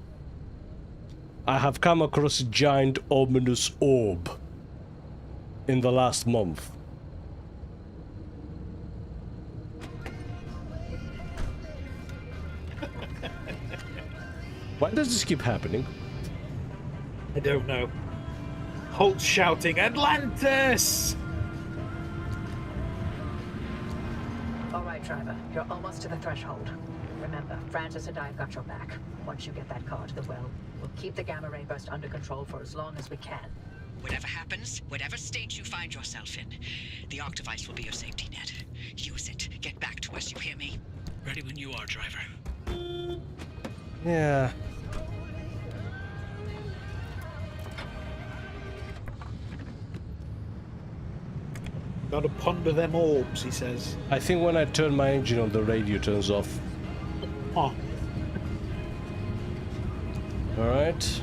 I have come across a giant ominous orb in the last month. Why does this keep happening? I don't know. Holt's shouting, Atlantis! All right, driver. You're almost to the threshold. Remember, Francis and I have got your back. Once you get that car to the well, we'll keep the gamma ray burst under control for as long as we can. Whatever happens, whatever state you find yourself in, the arc device will be your safety net. Use it. Get back to us, you hear me? Ready when you are, driver. Yeah. Gotta ponder them orbs, he says. I think when I turn my engine on, the radio turns off. Huh. Alright.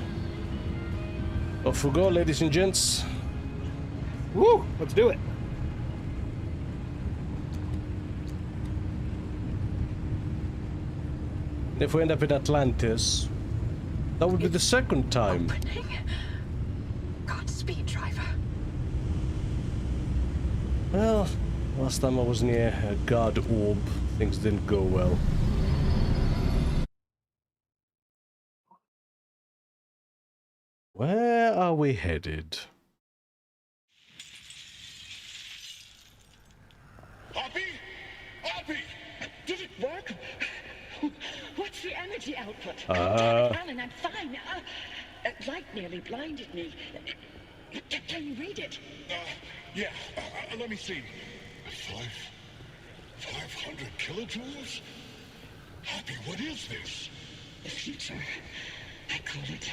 Off we go, ladies and gents. Woo! Let's do it. If we end up in Atlantis, that would be the second time. Opening? Godspeed, driver. Well, last time I was near a god orb, things didn't go well. Where are we headed? Hoppy? Hoppy! Did it work? What's the energy output? Alan, I'm fine. Light nearly blinded me. Can you read it? Yeah, let me see. 500 kilojoules? Hoppy, what is this? The future. I call it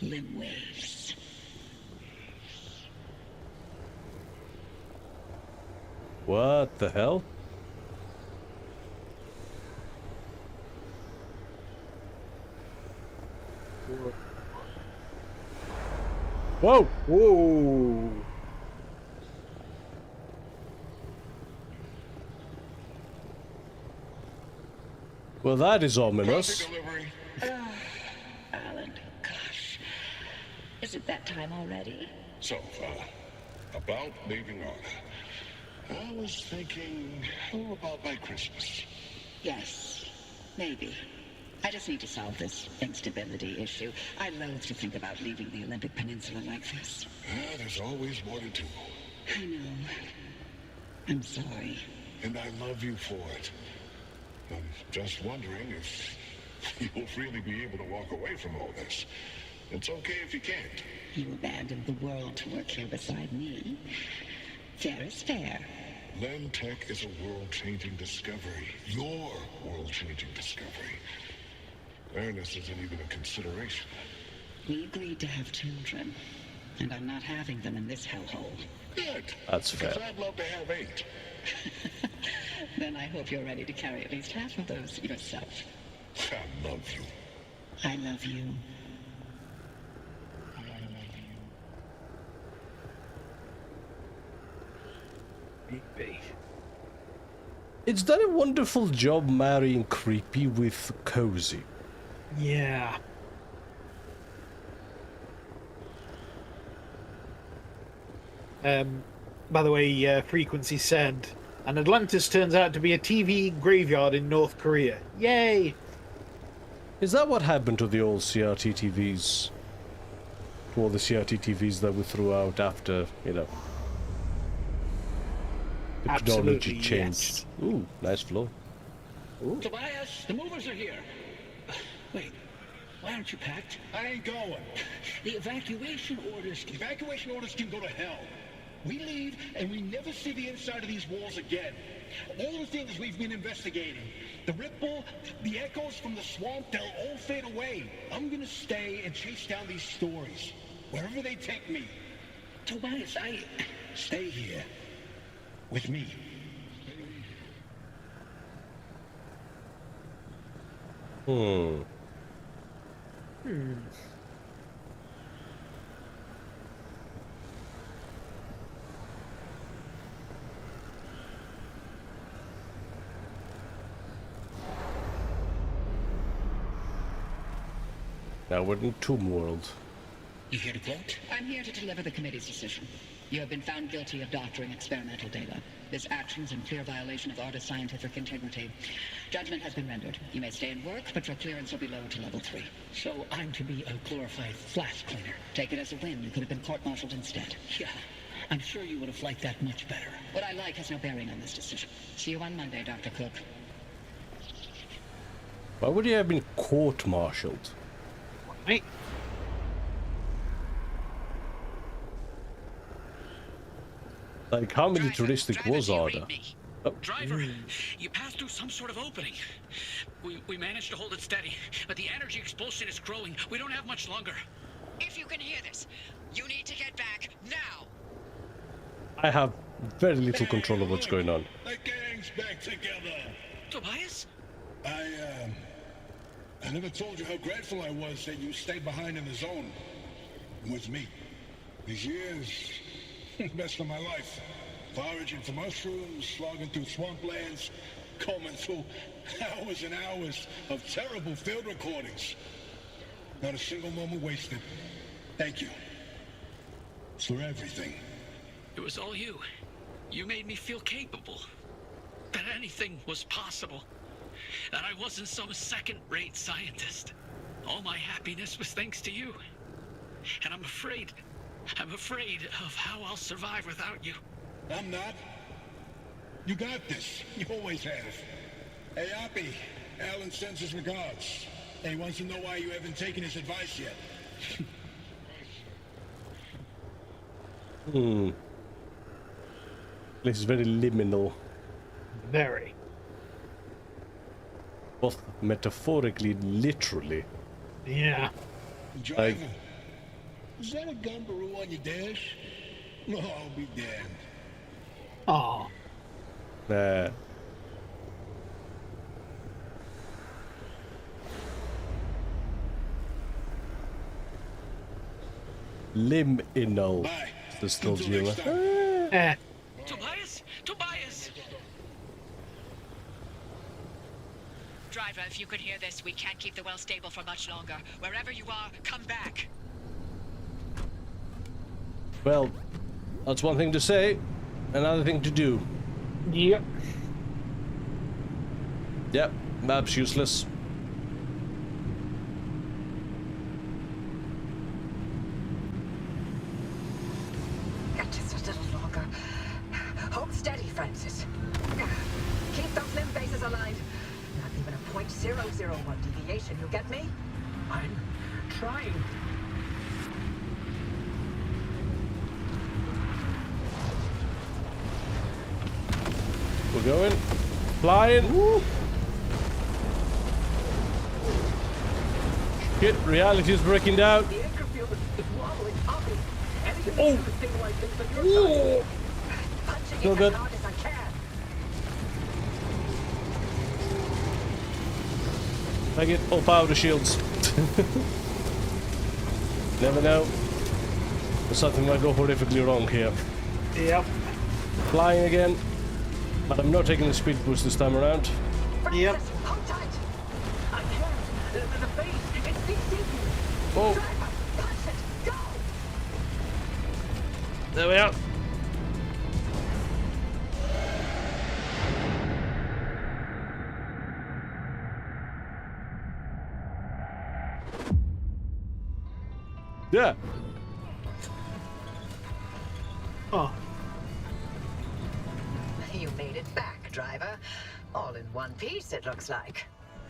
limb waves. What the hell? Whoa! Whoa! Well, that is ominous. Coffee delivery. Alan, gosh. Is it that time already? So, about leaving on. I was thinking, how about by Christmas? Yes, maybe. I just need to solve this instability issue. I loathe to think about leaving the Olympic Peninsula like this. There's always more to do. I know. I'm sorry. And I love you for it. I'm just wondering if you'll really be able to walk away from all this. It's okay if you can't. You abandoned the world to work here beside me. Fair is fair. Len Tech is a world-changing discovery. Your world-changing discovery. Fairness isn't even a consideration. We agreed to have children, and I'm not having them in this hellhole. Good. That's fair. Because I'd love to have 8. Then I hope you're ready to carry at least half of those yourself. I love you. I love you. Maybe. It's done a wonderful job marrying creepy with cozy. Yeah. By the way, Frequency said, and Atlantis turns out to be a TV graveyard in North Korea. Yay! Is that what happened to the old CRT TVs? To all the CRT TVs that we threw out after, you know, the technology Absolutely, changed? yes. Ooh, nice floor. Tobias, the movers are here. Wait, why aren't you packed? I ain't going. The evacuation orders. Evacuation orders can go to hell. We leave and we never see the inside of these walls again. All the things we've been investigating, the ripple, the echoes from the swamp, they'll all fade away. I'm gonna stay and chase down these stories. Wherever they take me. Tobias, Stay here. With me. Now we're in Tomb World. you here to quote? I'm here to deliver the committee's decision. You have been found guilty of doctoring experimental data. This action is in clear violation of artist scientific integrity. Judgment has been rendered. You may stay and work, but your clearance will be lowered to level 3. So I'm to be a glorified flash cleaner. Take it as a win. You could have been court-martialed instead. Yeah, I'm sure you would have liked that much better. What I like has no bearing on this decision. See you on Monday, Dr. Cook. Why would he have been court-martialed? Hey. Like, how militaristic was Arda? Oh. Driver, you passed through some sort of opening. We managed to hold it steady, but the energy expulsion is growing. We don't have much longer. If you can hear this, you need to get back now. I have very little control of what's going on. The gang's back together. Tobias? I never told you how grateful I was that you stayed behind in the zone with me. These years, best of my life. Foraging for mushrooms, slogging through swamplands, combing through hours and hours of terrible field recordings. Not a single moment wasted. Thank you. For everything. It was all you. You made me feel capable. That anything was possible. That I wasn't some second-rate scientist. All my happiness was thanks to you. And I'm afraid of how I'll survive without you. I'm not. You got this. You always have. Hey, Oppie, Alan sends his regards. And he wants to know why you haven't taken his advice yet. This is very liminal. Very. Both metaphorically, literally. Yeah. Driver, is that a gumbaroo on your dash? No, I'll be damned. Aw. Nah. Liminal. Bye. The still Until viewer. next time. Tobias? Tobias! Driver, if you could hear this, we can't keep the well stable for much longer. Wherever you are, come back. Well, that's one thing to say, another thing to do. Yep. Yep, map's useless. Just a little longer. Hold steady, Francis. Keep those limb bases aligned. Not even a .001 deviation, you get me? I'm trying. We're going. Flying. Woo. Shit, reality is breaking down. The anchor field is wobbling, Oppie. Anything Oh. to stabilize things on your side. Punching So it good. as hard as I can. I get all power shields. Never know. Something might go horrifically wrong here. Yep. Flying again. But I'm not taking the speed boost this time around. Francis, Yep. hold tight. I can't. The base, it's sinking. Oh, Driver, punch it. Go. there we are. Yeah. Oh. You made it back, driver. All in one piece, it looks like.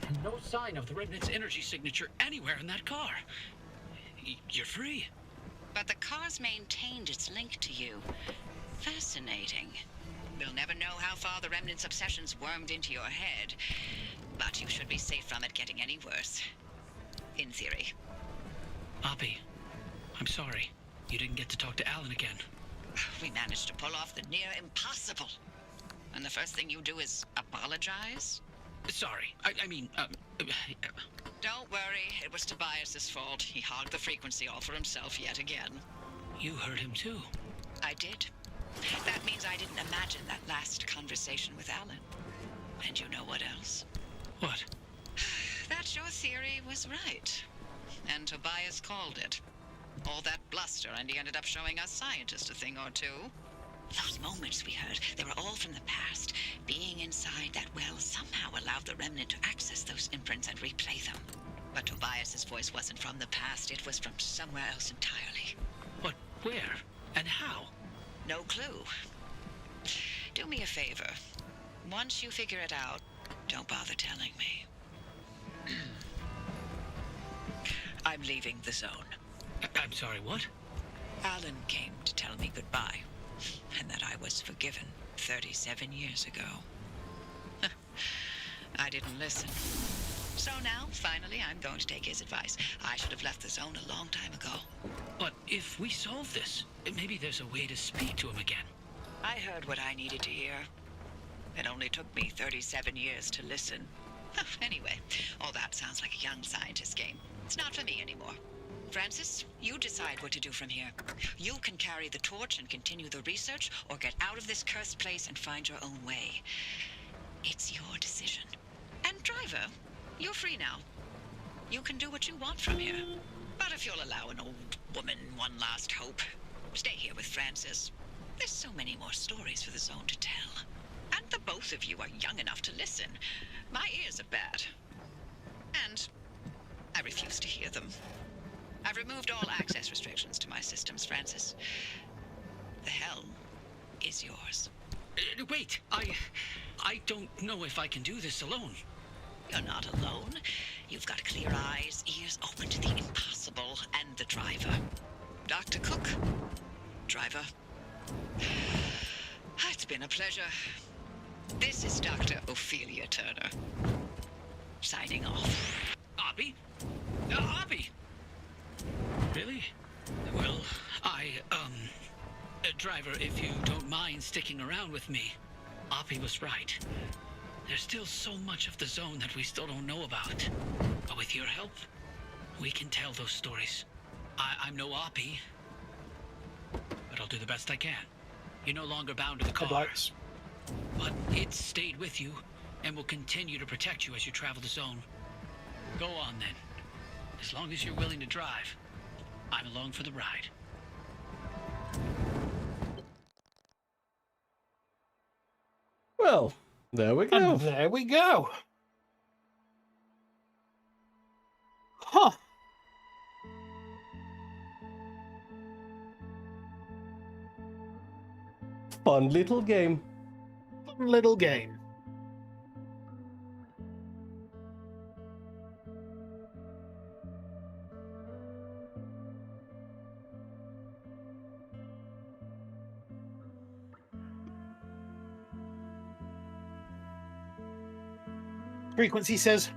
And no sign of the Remnant's energy signature anywhere in that car. You're free. But the car's maintained its link to you. Fascinating. We'll never know how far the Remnant's obsessions wormed into your head, but you should be safe from it getting any worse. In theory. Oppie, I'm sorry. You didn't get to talk to Alan again. We managed to pull off the near impossible. And the first thing you do is apologize? Sorry. Don't worry, it was Tobias's fault. He hogged the frequency all for himself yet again. You heard him too. I did. That means I didn't imagine that last conversation with Alan. And you know what else? What? That your theory was right. And Tobias called it. All that bluster, and he ended up showing us scientists a thing or two. Those moments we heard, they were all from the past. Being inside that well somehow allowed the remnant to access those imprints and replay them. But Tobias's voice wasn't from the past, it was from somewhere else entirely. But where? And how? No clue. Do me a favor. Once you figure it out, don't bother telling me. I'm leaving the zone. I'm sorry, what? Alan came to tell me goodbye, and that I was forgiven 37 years ago. I didn't listen. So now, finally, I'm going to take his advice. I should have left the zone a long time ago. But if we solve this, maybe there's a way to speak to him again. I heard what I needed to hear. It only took me 37 years to listen. Anyway, all that sounds like a young scientist game. It's not for me anymore. Francis, you decide what to do from here. You can carry the torch and continue the research, or get out of this cursed place and find your own way. It's your decision. And driver, you're free now. You can do what you want from here. But if you'll allow an old woman one last hope, stay here with Francis. There's so many more stories for the zone to tell. And the both of you are young enough to listen. My ears are bad. And I refuse to hear them. I've removed all access restrictions to my systems, Francis. The helm is yours. Wait, I don't know if I can do this alone. You're not alone. You've got clear eyes, ears open to the impossible, and the driver. Dr. Cook, driver. It's been a pleasure. This is Dr. Ophelia Turner. Signing off. Oppie? Oppie! Really? Well, driver, if you don't mind sticking around with me, Oppie was right. There's still so much of the zone that we still don't know about. But with your help, we can tell those stories. I'm no Oppie, but I'll do the best I can. You're no longer bound to the car. Headlights. But it stayed with you, and will continue to protect you as you travel the zone. Go on, then. As long as you're willing to drive, I'm along for the ride. Well, there we go. And there we go. Huh. Fun little game. Fun little game. Frequency says,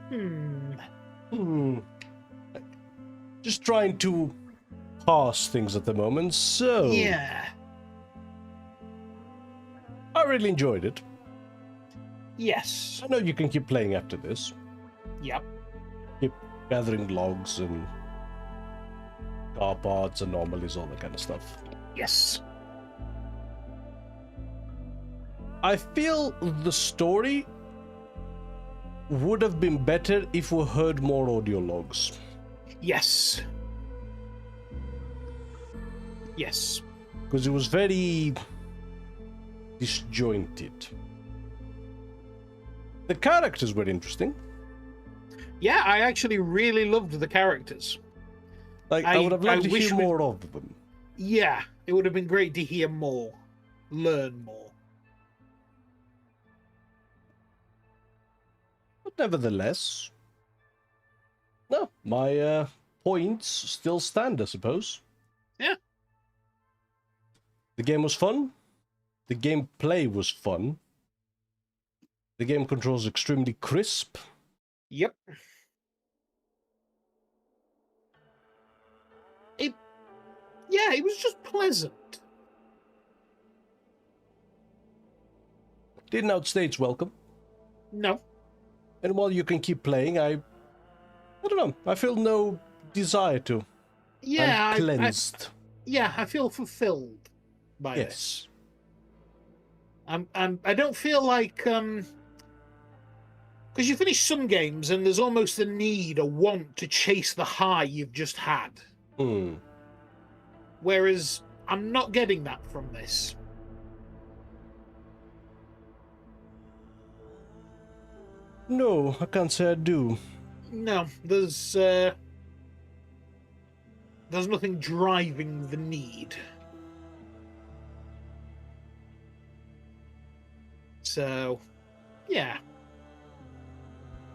Just trying to pass things at the moment, so... Yeah. I really enjoyed it. Yes. I know you can keep playing after this. Yep. Keep gathering logs and car parts, anomalies, all that kind of stuff. Yes. I feel the story would have been better if we heard more audio logs. Yes. Yes. Because it was very disjointed. The characters were interesting. Yeah, I actually really loved the characters. Like, I would have liked to wish hear more of them. Yeah, it would have been great to hear more, learn more. But nevertheless, no, my points still stand, I suppose. Yeah. The game was fun. The gameplay was fun. The game controls extremely crisp. Yep. Yeah, it was just pleasant. Didn't outstay its welcome. No. And while you can keep playing, I don't know. I feel no desire to. Yeah, I'm cleansed. I feel fulfilled by this. I don't feel like because you finish some games and there's almost a need, a want to chase the high you've just had. Whereas I'm not getting that from this. No, I can't say I do. No, there's nothing driving the need. So, yeah.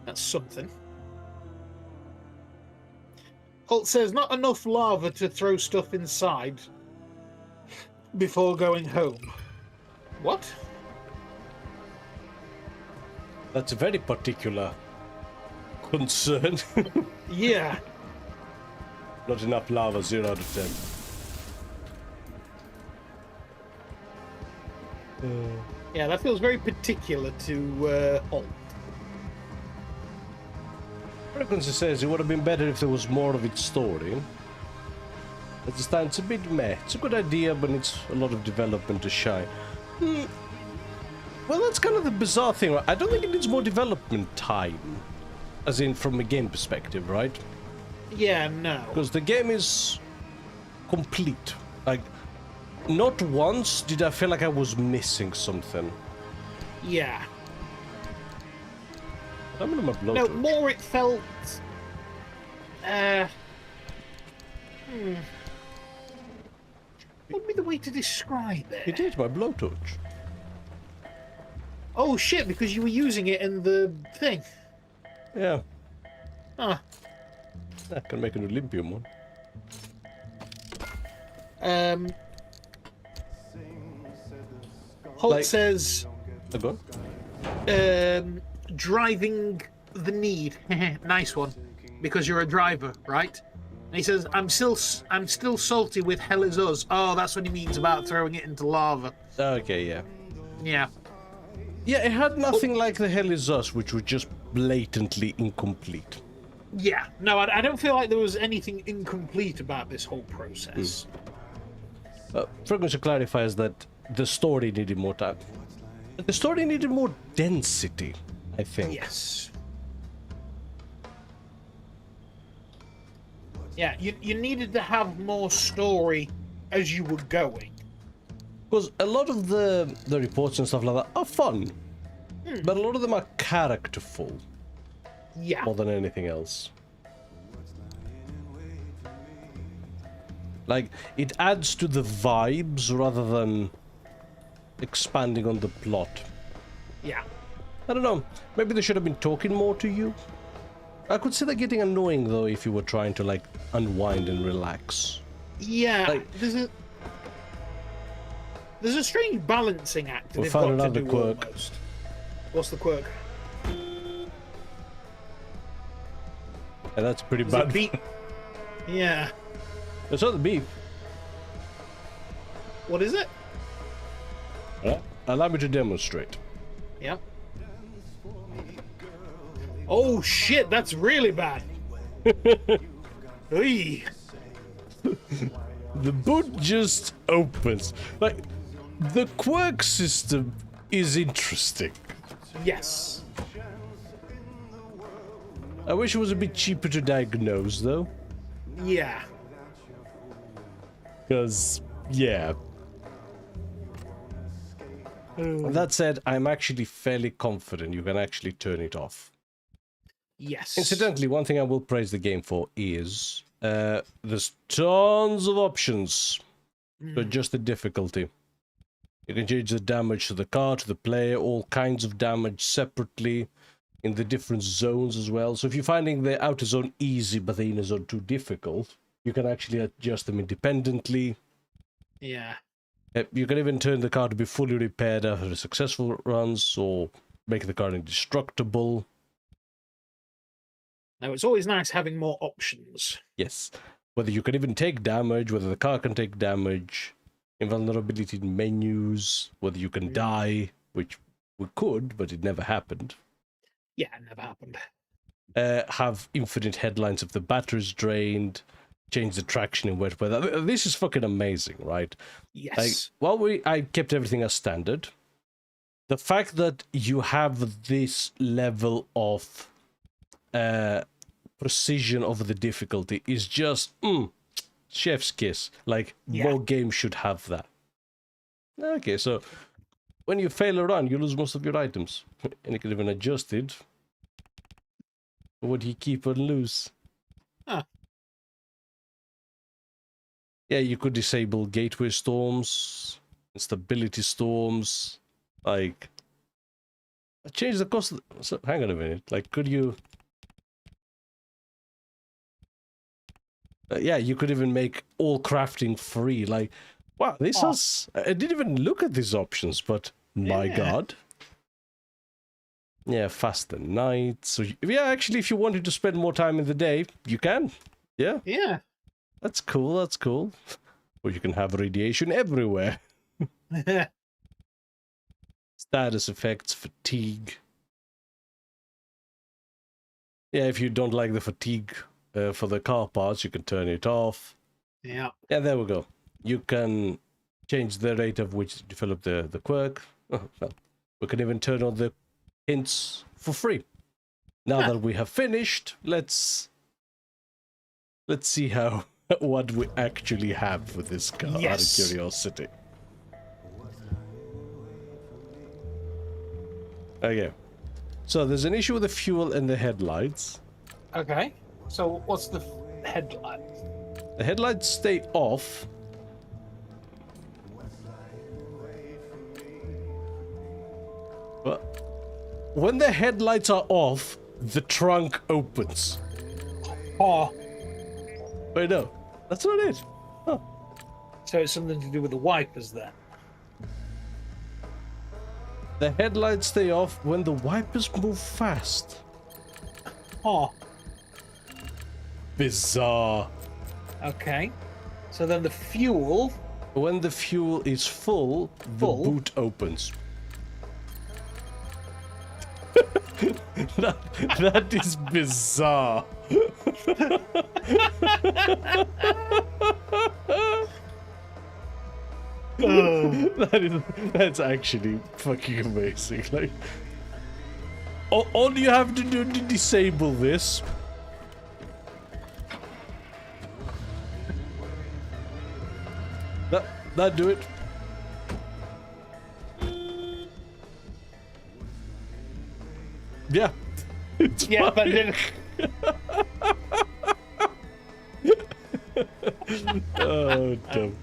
That's something. Holt says, not enough lava to throw stuff inside before going home. What? That's a very particular concern. Yeah. Not enough lava, 0 out of 10. Yeah, that feels very particular to Holt. Frequency says it would have been better if there was more of its story. As it stands, a bit meh. It's a good idea, but it's a lot of development to shine. Well, that's kind of the bizarre thing, right? I don't think it needs more development time. As in, from a game perspective, right? Yeah, no. Because the game is complete. Like, not once did I feel like I was missing something. Yeah. I'm in my blowtorch. No, more it felt... What would be the way to describe it? It is my blowtorch. Oh shit, because you were using it in the thing. Yeah. Huh. I can make an Olympia one. Holt says... Go on. Driving the need. Nice one. Because you're a driver, right? And he says, I'm still salty with Hell Is Us. Oh, that's what he means about throwing it into lava. Okay, yeah. Yeah. Yeah, it had nothing like the Hell Is Us, which was just blatantly incomplete. Yeah. No, I don't feel like there was anything incomplete about this whole process. Frequency clarifies that the story needed more time. The story needed more density, I think. Yes. Yeah, you needed to have more story as you were going. Because a lot of the reports and stuff like that are fun. But a lot of them are characterful. Yeah. More than anything else. Like, it adds to the vibes rather than expanding on the plot. Yeah. I don't know. Maybe they should have been talking more to you. I could see that getting annoying, though, if you were trying to, like, unwind and relax. Yeah. Like, there's a strange balancing act we'll they've find got to another do quirk. almost. What's the quirk? Yeah, that's pretty There's a bad. beep. Yeah. It's not the beep. What is it? Allow me to demonstrate. Yeah. Oh shit, that's really bad. Oy. The boot just opens. Like, the quirk system is interesting. Yes. I wish it was a bit cheaper to diagnose, though. Yeah. Because, yeah. That said, I'm actually fairly confident you can actually turn it off. Yes. Incidentally, one thing I will praise the game for is there's tons of options to adjust the difficulty. You can change the damage to the car, to the player, all kinds of damage separately in the different zones as well. So if you're finding the outer zone easy but the inner zone too difficult, you can actually adjust them independently. Yeah. You can even turn the car to be fully repaired after a successful runs, or make the car indestructible. Now, it's always nice having more options. Yes. whether you can even take damage, whether the car can take damage, invulnerability in menus, whether you can die, which we could, but it never happened. Yeah, it never happened. Have infinite headlines if the battery's drained, change the traction in wet weather. This is fucking amazing, right? Yes. I kept everything as standard. The fact that you have this level of precision of the difficulty is just chef's kiss. Like, more games should have that. Okay, so when you fail a run, you lose most of your items. And you can even adjust it. Would he keep and lose? Huh. Yeah, you could disable gateway storms, instability storms, like... change the cost... So, hang on a minute, like, could you... yeah, you could even make all crafting free, like... Wow, this has... I didn't even look at these options, but my god. Yeah, faster nights. So, yeah, actually, if you wanted to spend more time in the day, you can. Yeah. Yeah. That's cool, that's cool. Or you can have radiation everywhere. Status effects, fatigue. Yeah, if you don't like the fatigue for the car parts, you can turn it off. Yeah. Yeah, there we go. You can change the rate of which you develop the quirk. Oh, well, we can even turn on the hints for free. Now that we have finished, let's see how what we actually have with this car, out of curiosity. Okay. So there's an issue with the fuel and the headlights. Okay. So what's the headlights? The headlights stay off. But when the headlights are off, the trunk opens. Oh. Wait, no. That's not it. Huh. So it's something to do with the wipers then? The headlights stay off when the wipers move fast. Oh. Bizarre. Okay. So then the fuel... When the fuel is full, the boot opens. that is bizarre. That's actually fucking amazing. Like, all you have to do to disable this that do it. Yeah. Yeah, but then... Oh, dumb.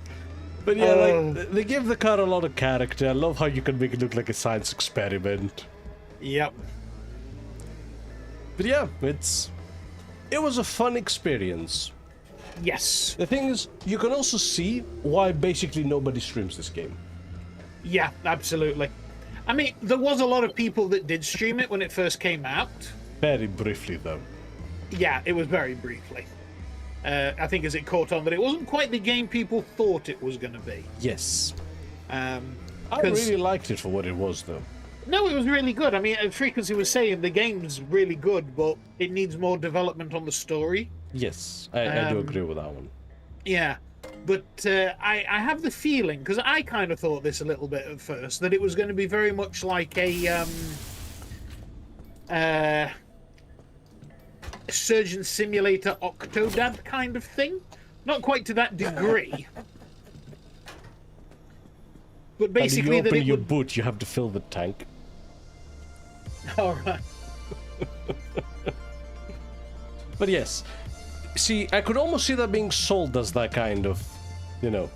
But yeah, like, they give the car a lot of character. I love how you can make it look like a science experiment. Yep. But yeah, it was a fun experience. Yes. The thing is, you can also see why basically nobody streams this game. Yeah, absolutely. I mean, there was a lot of people that did stream it when it first came out. Very briefly, though. Yeah, it was very briefly. I think as it caught on that it wasn't quite the game people thought it was going to be. Yes. I really liked it for what it was, though. No, it was really good. I mean, Frequency was saying the game's really good, but it needs more development on the story. Yes, I do agree with that one. Yeah, but I have the feeling, because I kind of thought this a little bit at first, that it was going to be very much like a Surgeon Simulator Octodad kind of thing. Not quite to that degree. But basically, and you open your boot, you have to fill the tank. All right. But yes, see, I could almost see that being sold as that kind of, you know,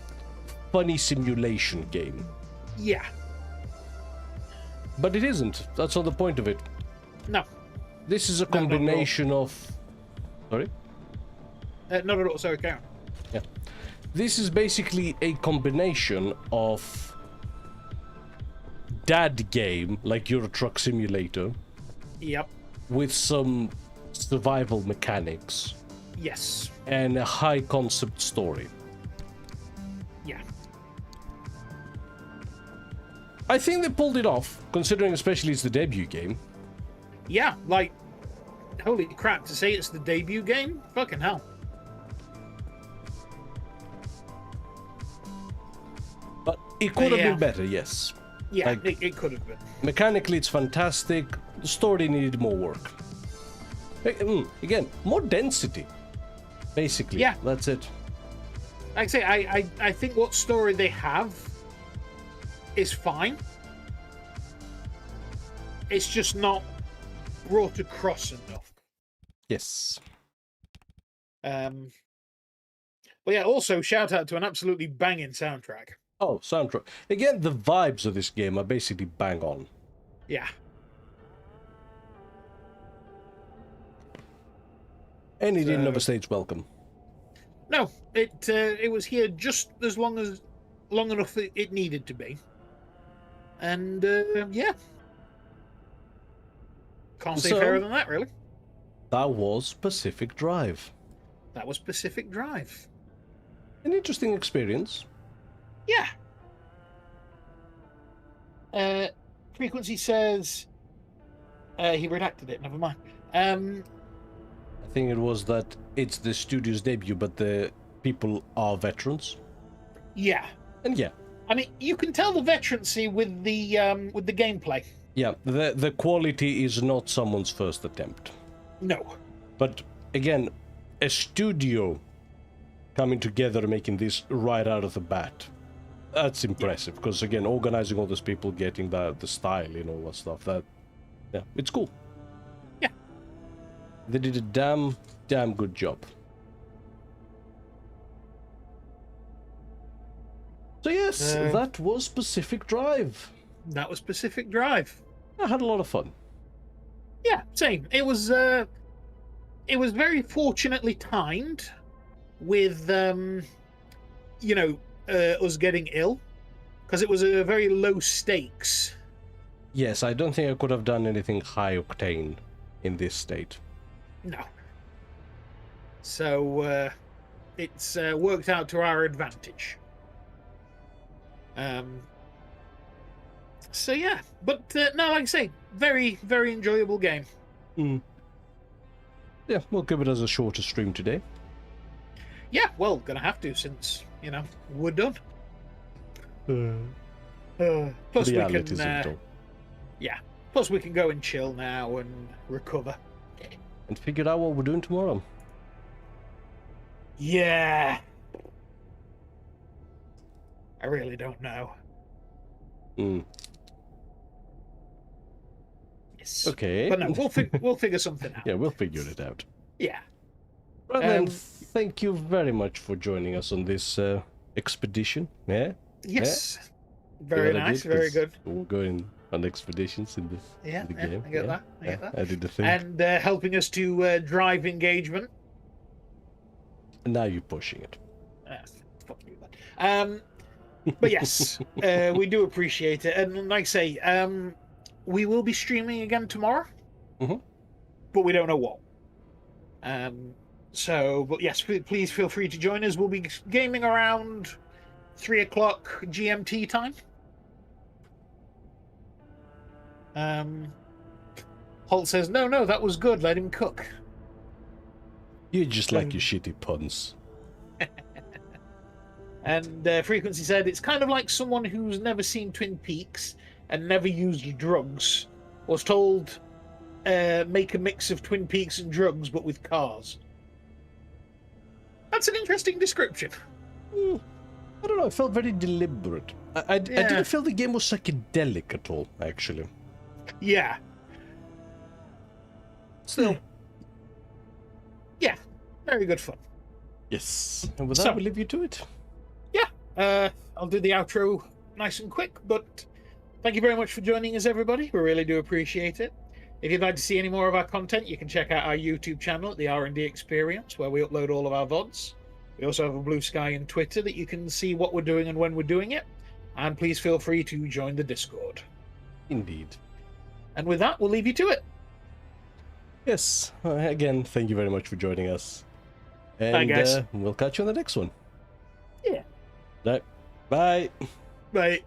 funny simulation game. Yeah. But it isn't. That's not the point of it. No. This is a combination of... Sorry? Not at all. Sorry, Karen. Yeah. This is basically a combination of dad game, like Euro Truck Simulator. Yep. With some survival mechanics. Yes. and a high concept story. Yeah. I think they pulled it off, considering especially it's the debut game. Yeah, like, holy crap, to say it's the debut game? Fucking hell. But it could have yeah. been better, yes. Yeah, Like- it could have been. Mechanically, it's fantastic. The story needed more work. Again, more density. Basically, Yeah. that's it. Like I say, I think what story they have is fine. It's just not brought across enough. Yes. But yeah, also shout out to an absolutely banging soundtrack. Oh, soundtrack. Again, the vibes of this game are basically bang on. Yeah. And it didn't overstay welcome. No, it was here just as long enough it needed to be. And yeah. Can't say fairer than that, really. That was Pacific Drive. That was Pacific Drive. An interesting experience. Yeah. Frequency says he redacted it. Never mind. I think it was that it's the studio's debut, but the people are veterans. Yeah. And yeah. I mean, you can tell the veterancy with the gameplay. Yeah, the quality is not someone's first attempt. No. But again, a studio coming together and making this right out of the bat. That's impressive, because again, organizing all those people, getting the style, all that stuff, yeah, it's cool. Yeah. They did a damn good job. So yes, that was Pacific Drive. That was Pacific Drive. I had a lot of fun. Yeah, same. It was very fortunately timed with us getting ill, because it was a very low stakes. Yes, I don't think I could have done anything high octane in this state. No. So it's worked out to our advantage. So yeah, but no, like I say, very, very enjoyable game. Yeah, we'll give it as a shorter stream today. Yeah, well, gonna have to, since we're done. Plus Realities we can, of it all. yeah. Plus we can go and chill now and recover. And figure out what we're doing tomorrow. Yeah. I really don't know. Yes. Okay. But no, we'll figure something out. Yeah, we'll figure it out. Yeah. Right then, thank you very much for joining us on this expedition. Yeah? Yes. Yeah? Very See what I nice, did? very 'Cause good. We're going on expeditions in the game. I get that. I get that. I did the thing. And helping us to drive engagement. Now you're pushing it. Fuck you, then. But yes, we do appreciate it. And like I say, we will be streaming again tomorrow. But we don't know what. But yes, please feel free to join us. We'll be gaming around 3 o'clock GMT time. Holt says, no, that was good. Let him cook. You just like your shitty puns. And Frequency said, it's kind of like someone who's never seen Twin Peaks and never used drugs was told, make a mix of Twin Peaks and drugs, but with cars. That's an interesting description. I don't know, it felt very deliberate. I didn't feel the game was psychedelic at all, actually. Yeah. Still. Yeah, very good fun. Yes. And with that, we'll leave you to it. Yeah, I'll do the outro nice and quick, but thank you very much for joining us, everybody. We really do appreciate it. If you'd like to see any more of our content, you can check out our YouTube channel at the R&D Experience, where we upload all of our VODs. We also have a Blue Sky and Twitter that you can see what we're doing and when we're doing it. And please feel free to join the Discord. Indeed. And with that, we'll leave you to it. Yes. Again, thank you very much for joining us. And guys. we'll catch you on the next one. Yeah. Bye. Bye.